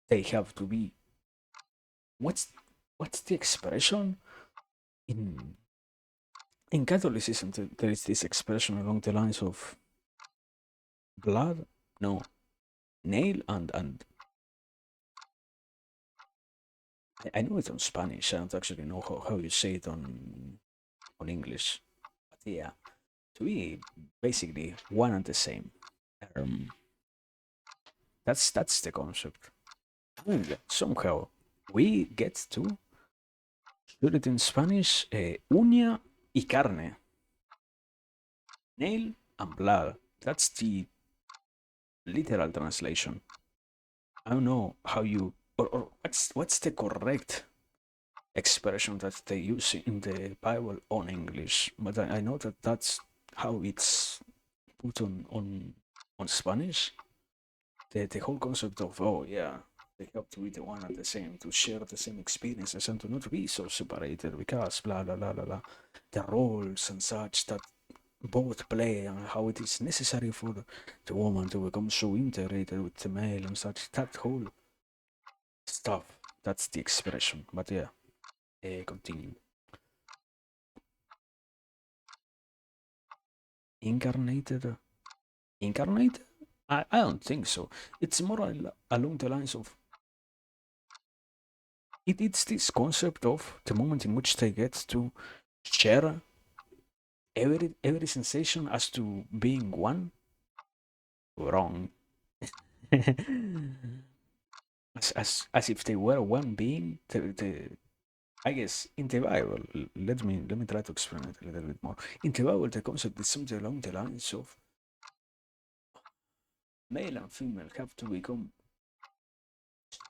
they have to be, what's what's the expression in Catholicism? There is this expression along the lines of blood, no, nail and I know it's on Spanish. I don't actually know how you say it on English, but yeah, to be basically one and the same. Um, that's the concept. And somehow we get to put it in Spanish, uña y carne, nail and blood. That's the literal translation. I don't know how you, or what's the correct expression that they use in the Bible on English, but I know that that's how it's put on Spanish. The whole concept of, oh yeah, they have to be the one and the same, to share the same experiences and to not be so separated because blah blah blah blah blah. The roles and such that both play and how it is necessary for the woman to become so integrated with the male and such. That whole stuff. That's the expression. But yeah, continue. Incarnated? Incarnated? I don't think so. It's more along the lines of, it's this concept of the moment in which they get to share every sensation as to being one. Wrong. As if they were one being. I guess in the Bible, let me try to explain it a little bit more. In the Bible, the concept is something along the lines of male and female have to become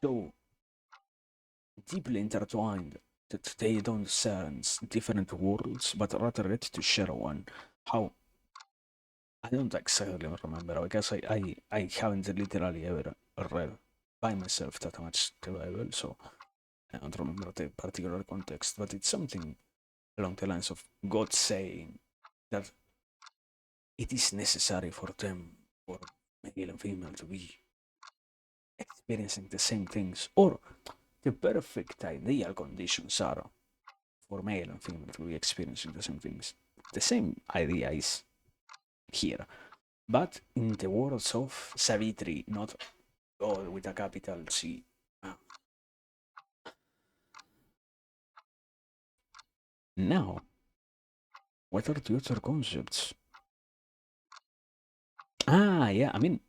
so deeply intertwined that they don't sense different worlds, but rather get to share one. How? I don't exactly remember because I haven't literally ever read by myself that much the Bible, so I don't remember the particular context, but it's something along the lines of God saying that it is necessary for them, for male and female, to be experiencing the same things, or the perfect ideal conditions are for male and female to be experiencing the same things. The same idea is here, but in the words of Savitri, not God with a capital C. Now, what are the other concepts? Ah, yeah, I mean,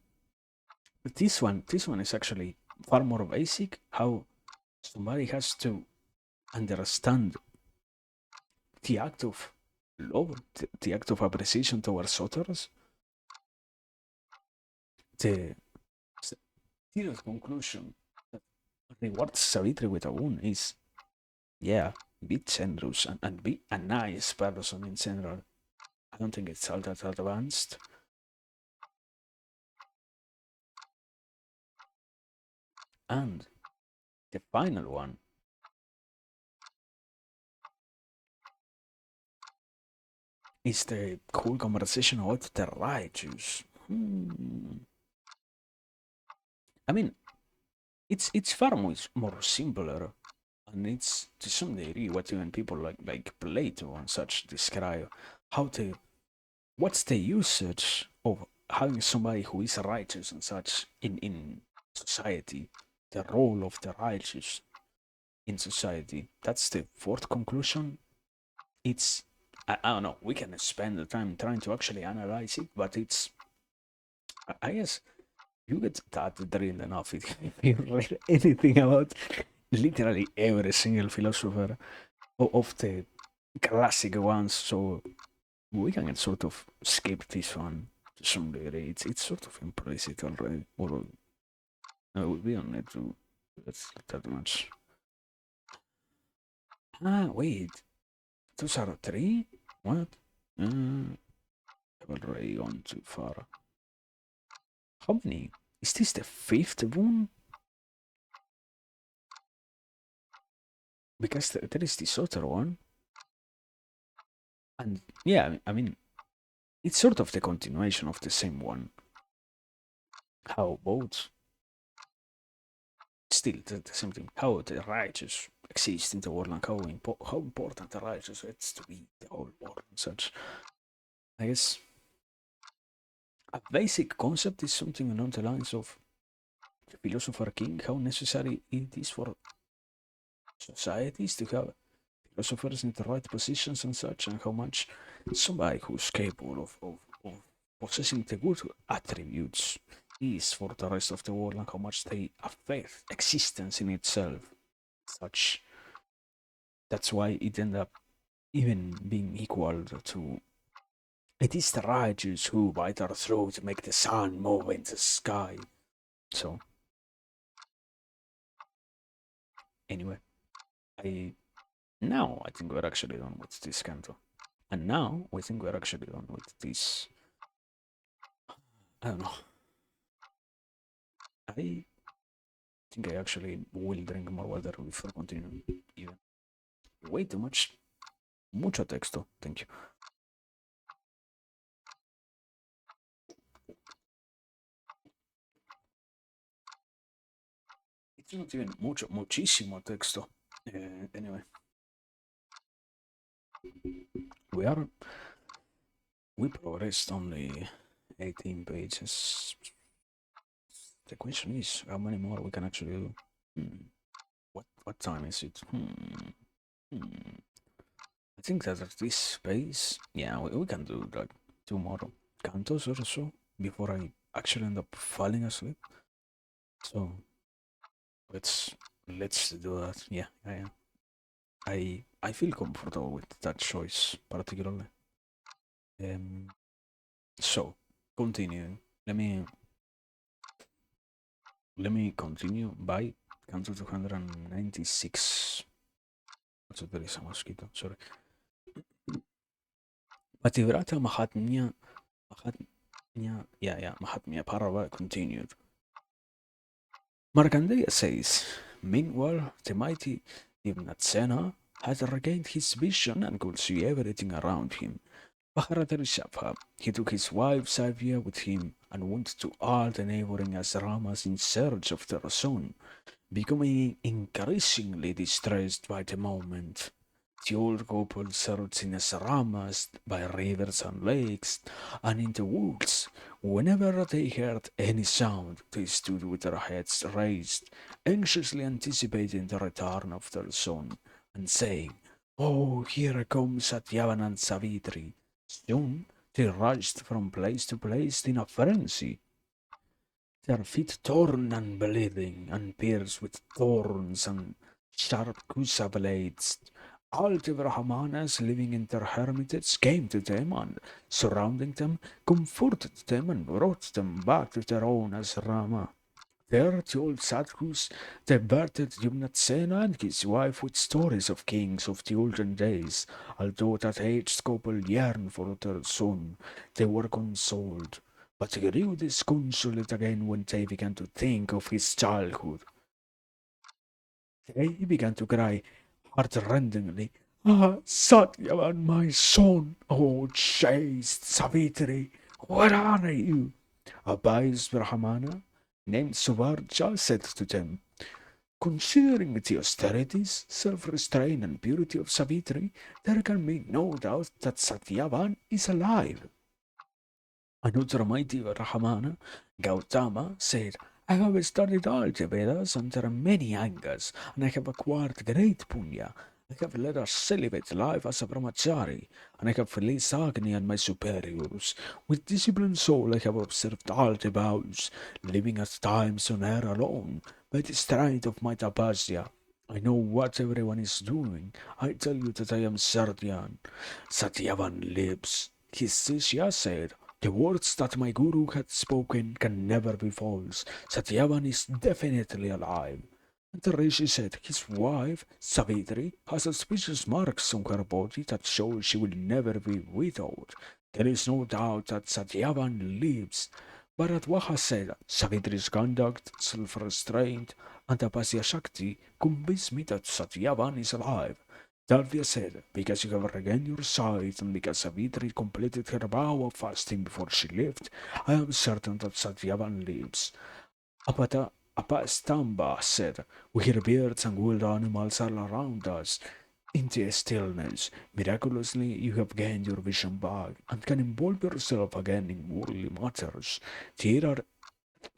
this one is actually far more basic. How somebody has to understand the act of love, the act of appreciation towards others. The serious conclusion that rewards Savitri with a wound is, yeah, be generous and be a nice person in general. I don't think it's all that advanced. And the final one is the whole conversation about the righteous. I mean, it's far more simpler, and it's to some degree what even people like Plato and such describe how the what's the usage of having somebody who is righteous and such in society, the role of the righteous in society. That's the fourth conclusion. It's I don't know. We can spend the time trying to actually analyze it, but it's I guess you get that drilled enough if you read anything about literally every single philosopher of the classic ones. So we can sort of skip this one to some degree. It's sort of implicit already. Or no, we don't need to. That's that much. Ah, wait. Those are three? What? I've already gone too far. How many? Is this the fifth one? Because there is this other one. And yeah, I mean, it's sort of the continuation of the same one. How both still the same thing. How the righteous exist in the world and how important the righteous is to be the whole world and such. I guess a basic concept is something along the lines of the philosopher king, how necessary it is for societies to have philosophers in the right positions and such, and how much somebody who's capable of possessing the good attributes is for the rest of the world, and how much they affect existence in itself. Such that's why it ended up even being equal to it is the righteous who by their throat make the sun move in the sky. So anyway, I now I think we're actually done with this canto. And now we think we're actually done with this. I don't know. I think I actually will drink more water before continuing. Even way too much. Mucho texto. Thank you. It's not even muchísimo texto. Anyway, we are we progressed only 18 pages. The question is how many more we can actually do. What time is it? I think that at this pace, yeah, we can do like two more cantos or so before I actually end up falling asleep. So let's let's do that. Yeah, yeah. I feel comfortable with that choice particularly. Um, so continuing. Let me continue by canto 296. Also there is a mosquito. Sorry. Pativrata Mahatmya Parava continued. Markandeya says, meanwhile, the mighty Divnatsena had regained his vision and could see everything around him. Bharatrishabha, he took his wife Savya with him and went to all the neighboring asramas in search of their son, becoming increasingly distressed by the moment. The old couple searched in asramas, by rivers and lakes, and in the woods. Whenever they heard any sound, they stood with their heads raised, anxiously anticipating the return of their son, and saying, Oh, here comes Satyavan and Savitri. Soon they rushed from place to place in a frenzy, their feet torn and bleeding, and pierced with thorns and sharp kusa blades. All the Brahmanas living in their hermitage came to them and, surrounding them, comforted them and brought them back to their own asrama. There, the old sadhus diverted Yumnatsena and his wife with stories of kings of the olden days. Although that aged couple yearned for their son, they were consoled. But grew disconsolate again when they began to think of his childhood. They began to cry heartrendingly, "Ah, Satyavan, my son! Oh, chaste Savitri, where are you?" A pious Brahmana named Suvarja said to them, "Considering the austerities, self-restraint, and purity of Savitri, there can be no doubt that Satyavan is alive." Another mighty Brahmana, Gautama, said, "I have studied all the Vedas under many angas, and I have acquired great punya. I have led a celibate life as a brahmachari, and I have released Agni and my superiors. With disciplined soul I have observed all the vows, living at times on air alone, by the strength of my tapasya. I know what everyone is doing. I tell you that I am Satyavan lives." His Sishya said, "The words that my guru had spoken can never be false. Satyavan is definitely alive." And the Rishi said, "His wife, Savitri, has suspicious marks on her body that show she will never be widowed. There is no doubt that Satyavan lives." Bharadwaja said, "Savitri's conduct, self-restraint, and tapasya shakti convince me that Satyavan is alive." Dalvia said, "Because you have regained your sight and because Savitri completed her vow of fasting before she left, I am certain that Satyavan lives." Apastamba said, "We hear birds and wild animals all around us. In the stillness, miraculously you have gained your vision back and can involve yourself again in worldly matters. Here are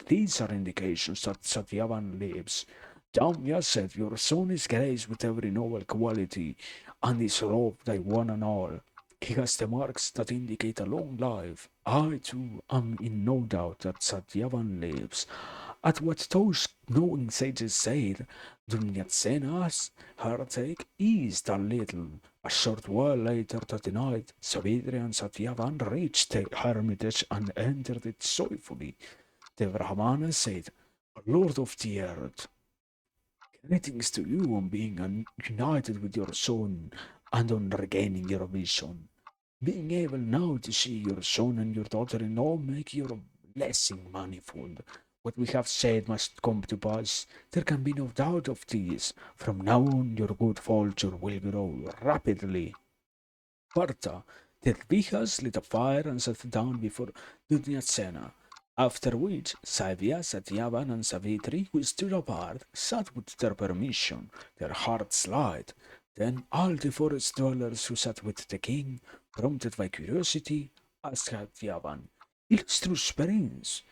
These are indications that Satyavan lives." Damya said, "Your son is graced with every noble quality and is loved by one and all. He has the marks that indicate a long life. I too am in no doubt that Satyavan lives." At what those knowing sages said, Dunyatsena's heartache eased a little. A short while later that night, Savitri and Satyavan reached the hermitage and entered it joyfully. The Brahmana said, "Lord of the earth, greetings to you on being united with your son and on regaining your vision. Being able now to see your son and your daughter-in-law make your blessing manifold. What we have said must come to pass. There can be no doubt of this. From now on, your good fortune will grow rapidly." Partha, Tirtvikas lit a fire and sat down before Dudyatsena, after which Saivya, Satyavan, and Savitri, who stood apart, sat with their permission, their hearts light. Then all the forest dwellers who sat with the king, prompted by curiosity, asked Satyavan, "Illustrious prince,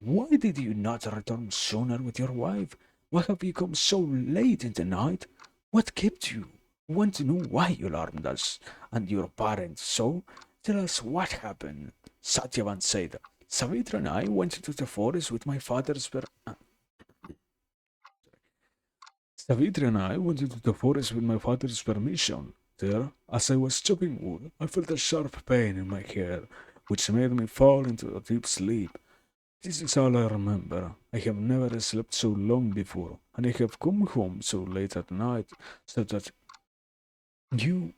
why did you not return sooner with your wife? Why have you come so late in the night? What kept you? We want to know why you alarmed us and your parents. So tell us what happened." Satyavan said, "Savitra and I went into the forest with my father's Savitri and I went into the forest with my father's permission. There, as I was chopping wood, I felt a sharp pain in my head, which made me fall into a deep sleep. This is all I remember. I have never slept so long before, and I have come home so late at night so that you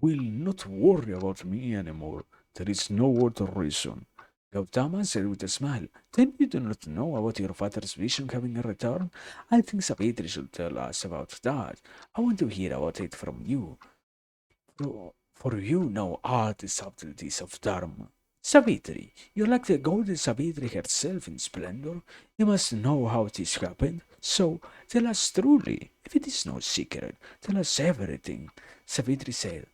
will not worry about me anymore. There is no other reason." Gautama said with a smile, "Then you do not know about your father's vision having returned? I think Savitri should tell us about that. I want to hear about it from you. For you know all the subtleties of Dharma. Savitri, you're like the goddess Savitri herself in splendor. You must know how this happened. So tell us truly. If it is no secret, tell us everything." Savitri said,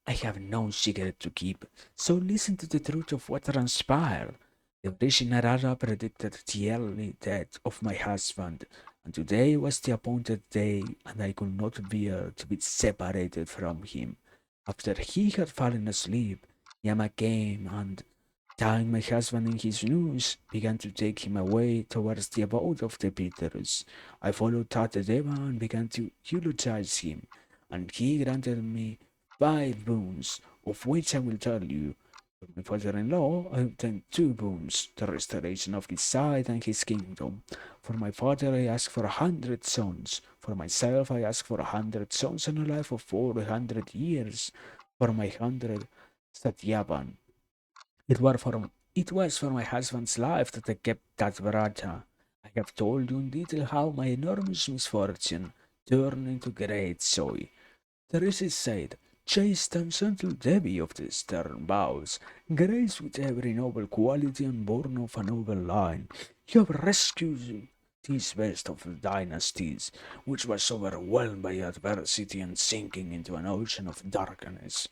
"I have no secret to keep, so listen to the truth of what transpired. The Rishi Narada predicted the early death of my husband, And today was the appointed day, and I could not bear to be separated from him. After he had fallen asleep, Yama came and, tying my husband in his noose, began to take him away towards the abode of the beaters. I followed Tatadeva and began to eulogize him, and he granted me 5 boons, of which I will tell you. For my father-in-law, I obtained 2 boons, the restoration of his sight and his kingdom. For my father, I asked for 100 sons. For myself, I asked for 100 sons and a life of 400 years. For my 100, Satyavan. It was for my husband's life that I kept that Vrata. I have told you in detail how my enormous misfortune turned into great joy. The rishi said, chaste and gentle Devi of the stern bows, graced with every noble quality and born of a noble line, you have rescued this best of the dynasties, which was overwhelmed by adversity and sinking into an ocean of darkness.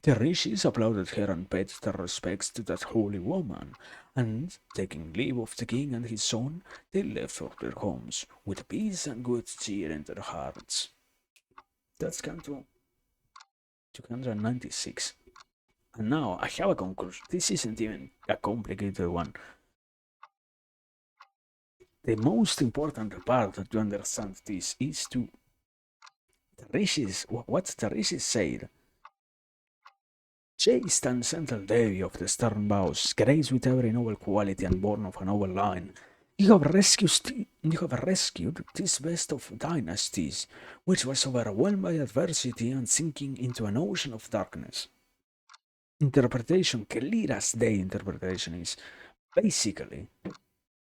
The rishis applauded her and paid their respects to that holy woman, and, taking leave of the king and his son, they left for their homes, with peace and good cheer in their hearts. That's Canto 296. And now I have a conclusion. This isn't even a complicated one. The most important part to understand this is to the rishis, what the rishis said. Chaste and gentle Devi of the stern bows, graced with every noble quality and born of a noble line, you have rescued this best of dynasties, which was overwhelmed by adversity and sinking into an ocean of darkness. Interpretation, clear as day interpretation, is basically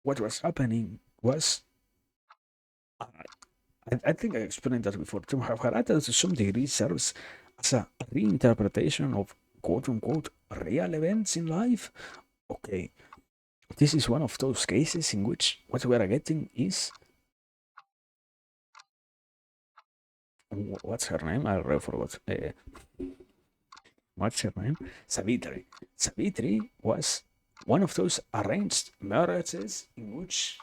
what was happening was. I think I explained that before. The Mahabharata, to some degree, serves as a reinterpretation of quote unquote real events in life. Okay, this is one of those cases in which what we are getting is. What's her name? I already forgot. What's her name? Savitri. Savitri was one of those arranged marriages in which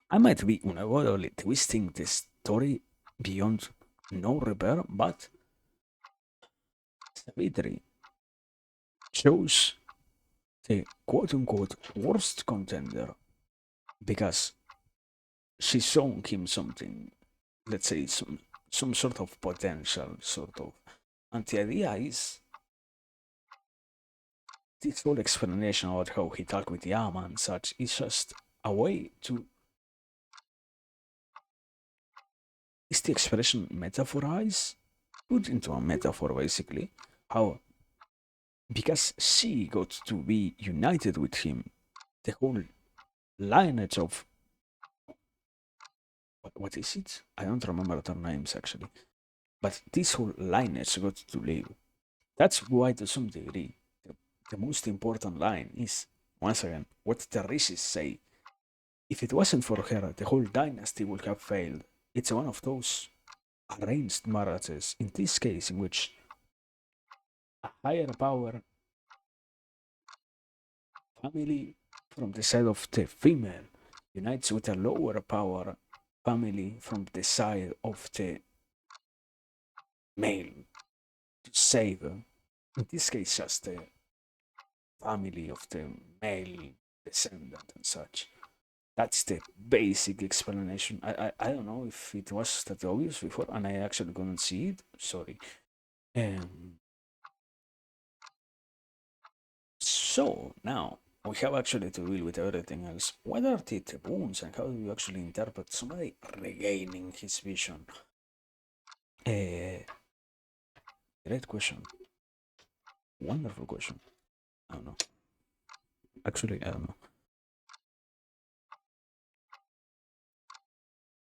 I might be unavoidably twisting the story beyond no repair, but Savitri chose the quote unquote worst contender because she saw him something, let's say some sort of potential, sort of. And the idea is this whole explanation about how he talked with Yama and such is just a way to. Is the expression metaphorize? Put into a metaphor basically. How because she got to be united with him, the whole lineage of what is it? I don't remember their names actually. But this whole lineage got to live. That's why, to some degree, the most important line is, once again, what the rishis say. If it wasn't for her, the whole dynasty would have failed. It's one of those arranged marriages, in this case, in which a higher power family from the side of the female unites with a lower power family from the side of the male to save, in this case, just the family of the male descendant and such. That's the basic explanation. I don't know if it was that obvious before and I actually couldn't see it. Sorry. Um, so now we have actually to deal with everything else. What are the taboos and how do you actually interpret somebody regaining his vision? Great question. Wonderful question. I don't know. Actually, I don't know.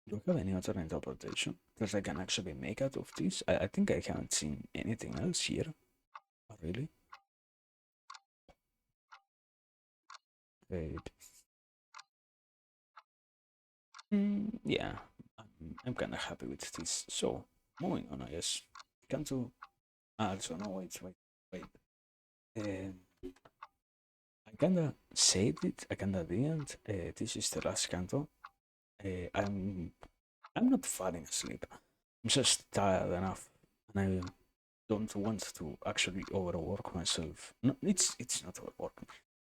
Do you have any other interpretation that I can actually make out of this? I think I haven't seen anything else here. Really? Wait. Yeah, I'm kind of happy with this. So, moving on, I guess. Also, no, wait. Um, I kinda said it, I kinda didn't. This is the last canto. I'm not falling asleep. I'm just tired enough, and I don't want to actually overwork myself. No, it's not overworking.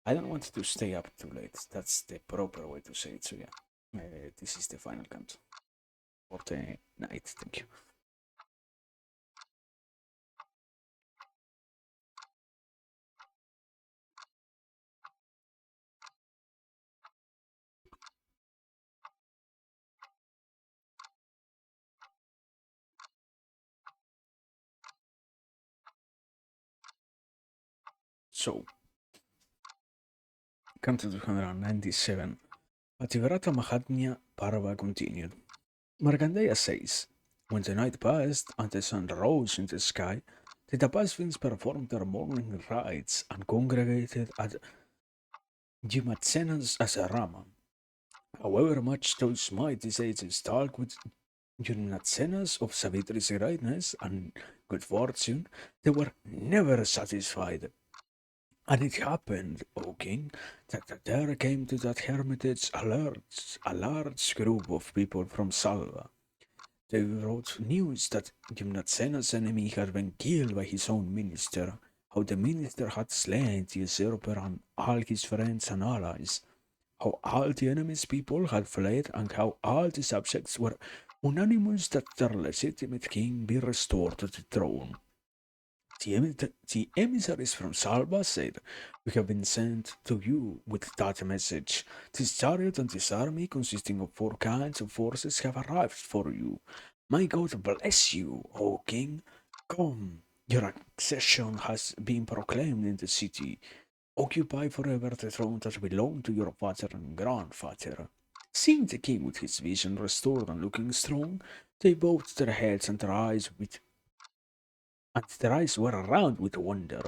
I don't want to stay up too late. That's the proper way to say it. So yeah, this is the final count for the night. Thank you. So, canto 297. Pativrata Mahatmya Parva continued. Markandeya says, when the night passed and the sun rose in the sky, the Tapasvins performed their morning rites and congregated at Jimatsena's asarama. However much those mighty sages talked with Jimatsenas of Savitri's greatness and good fortune, they were never satisfied. And it happened, O king, that there came to that hermitage a large group of people from Salva. They brought news that Gymnacena's enemy had been killed by his own minister, how the minister had slain the usurper and all his friends and allies, how all the enemy's people had fled, and how all the subjects were unanimous that their legitimate king be restored to the throne. The emissaries from Salva said, we have been sent to you with that message. This chariot and this army, consisting of 4 kinds of forces, have arrived for you. May God bless you, O king. Come, your accession has been proclaimed in the city. Occupy forever the throne that belonged to your father and grandfather. Seeing the king with his vision restored and looking strong, they bowed their heads and their eyes were round with wonder.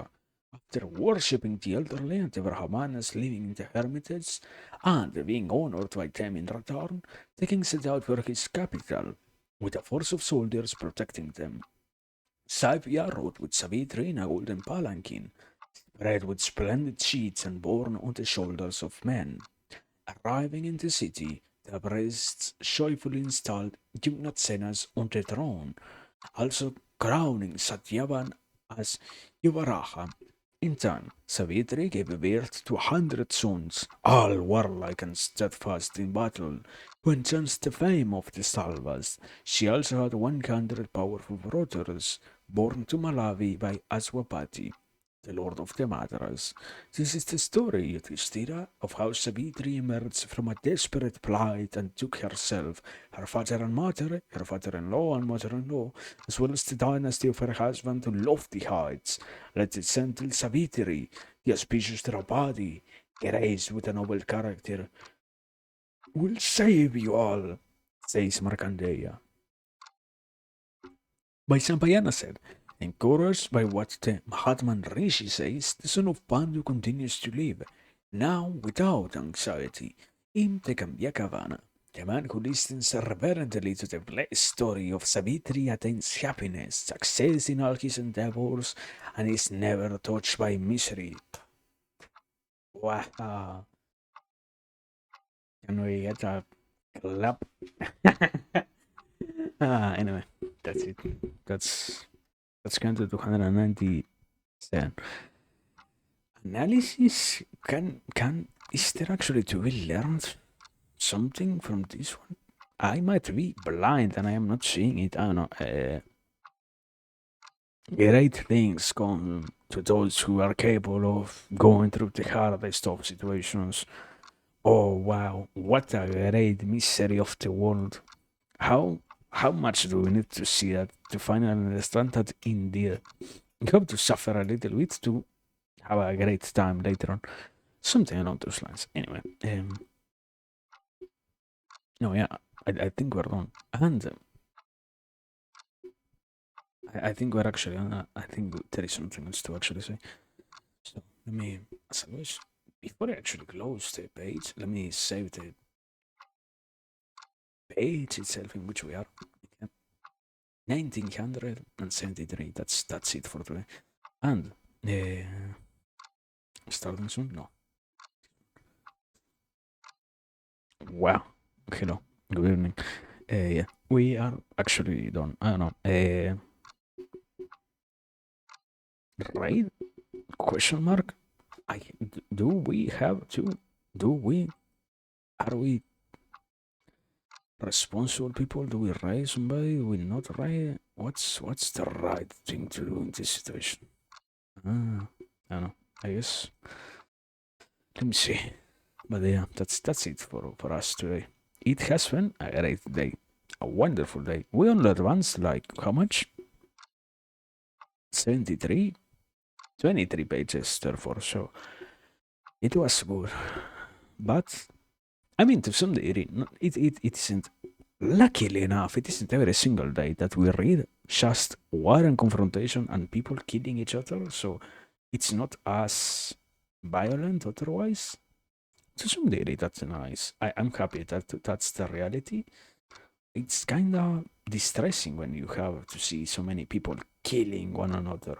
After worshipping the elderly and the Brahmanas living in the hermitage, and being honored by them in return, the king set out for his capital, with a force of soldiers protecting them. Saipya rode with Savitri in a golden palanquin, spread with splendid sheets and borne on the shoulders of men. Arriving in the city, the priests joyfully installed Gymnatsenas on the throne, also crowning Satyavan as Yuvaraja. In time, Savitri gave birth to 100 sons, all warlike and steadfast in battle, who enhanced the fame of the Salvas. She also had 100 powerful brothers, born to Malavi by Aswapati, the lord of the Madras. This is the story, Yudhishthira, of how Savitri emerged from a desperate plight and took herself, her father and mother, her father-in-law and mother-in-law, as well as the dynasty of her husband, to lofty heights. Let it send till Savitri, the auspicious Draupadi, graced with a noble character, will save you all, says Markandeya. Vaishampayana said, encouraged by what the Mahatman Rishi says, the son of Pandu continues to live, now without anxiety, in the Kambyakavana. The man who listens reverently to the blessed story of Savitri attains happiness, success in all his endeavors, and is never touched by misery. Wow. Can we get a clap? Anyway, that's it. That's kind of 297. Analysis can is there actually to be learned something from this one? I might be blind and I am not seeing it. I don't know. Great things come to those who are capable of going through the hardest of situations. Oh wow, what a great mystery of the world. How much do we need to see that to finally understand that indeed you have to suffer a little bit to have a great time later on. Something along those lines. Anyway, no, yeah, I think we're done. And I think we're actually on. I think there is something else to actually say. So let me, as always, before I actually close the page, let me save the page itself in which we are. Okay. 1973. That's it for today. And starting soon? No. Wow. Hello. Good evening. Yeah, we are actually done. I don't know. Right? Question mark. Do we have to? Do we? Are we responsible people? Do we raid somebody? Do we not raid? What's the right thing to do in this situation? I don't know. I guess. Let me see. But yeah, that's it for us today. It has been a great day, a wonderful day. We only advanced like how much? 73, 23 pages. Therefore, so it was good. But I mean, to some degree, it isn't. Luckily enough, it isn't every single day that we read just war and confrontation and people killing each other. So it's not as violent otherwise. To some degree, that's nice. I'm happy that that's the reality. It's kind of distressing when you have to see so many people killing one another,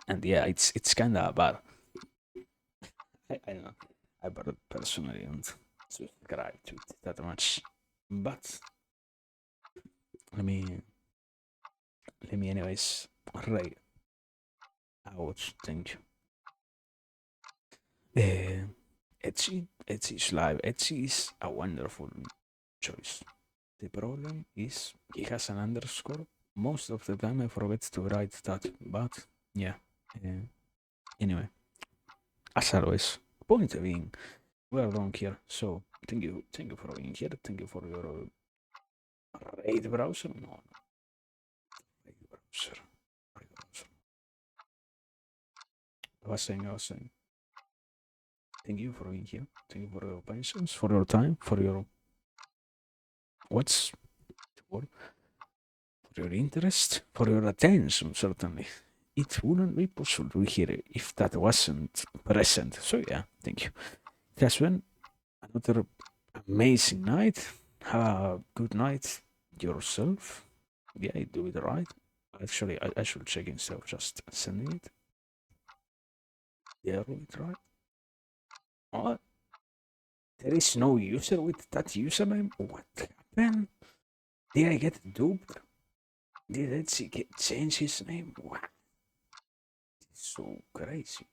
and yeah, it's kind of bad. I don't know. I personally don't subscribe to it that much, but let me anyways right out. Thank you. Uh, Etsy is live. Etsy is a wonderful choice. The problem is he has an underscore. Most of the time I forget to write that, but yeah. Uh, anyway, as always, point being, we are done here. So thank you for being here. Thank you for your raid browser. No, raid browser. Raid browser. I was saying. Thank you for being here. Thank you for your patience, for your time, for your what's the word? For your interest, for your attention, certainly. It wouldn't be possible to hear if that wasn't present. So yeah, thank you. It has been another amazing night. Have a good night yourself. Yeah, I do it right. Actually, I should check instead of just sending it. Yeah, do it right. Oh, there is no user with that username. What happened? Did I get duped? Did Etsy change his name? What? So crazy.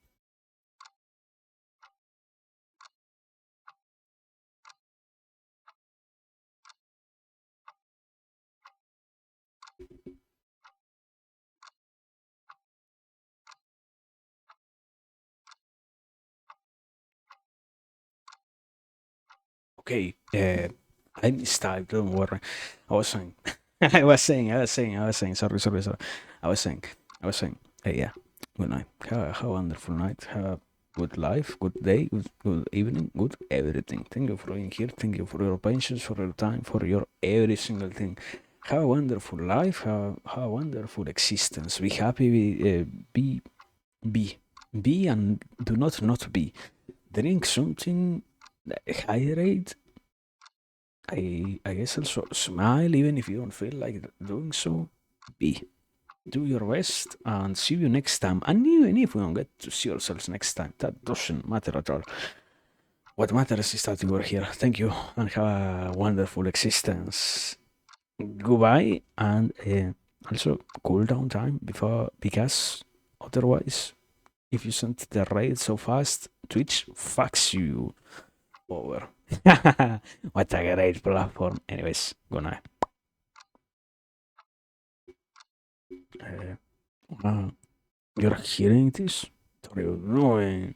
Okay, I mistyped. Don't worry. I was saying, I was saying. Sorry. I was saying. Hey, yeah. Good night. Have a wonderful night. Have a good life, good day, good evening, good everything. Thank you for being here. Thank you for your patience, for your time, for your every single thing. Have a wonderful life. Have a wonderful existence. Be happy. Be, be, and do not be. Drink something. Hydrate. I guess also smile even if you don't feel like doing so. Be. Do your best and see you next time. And even if we don't get to see ourselves next time, that doesn't matter at all. What matters is that you are here. Thank you and have a wonderful existence. Goodbye and also cool down time before because otherwise, if you send the raid so fast, Twitch fucks you over. What a great platform. Anyways, good night. Uh, you're hearing this? What are you doing?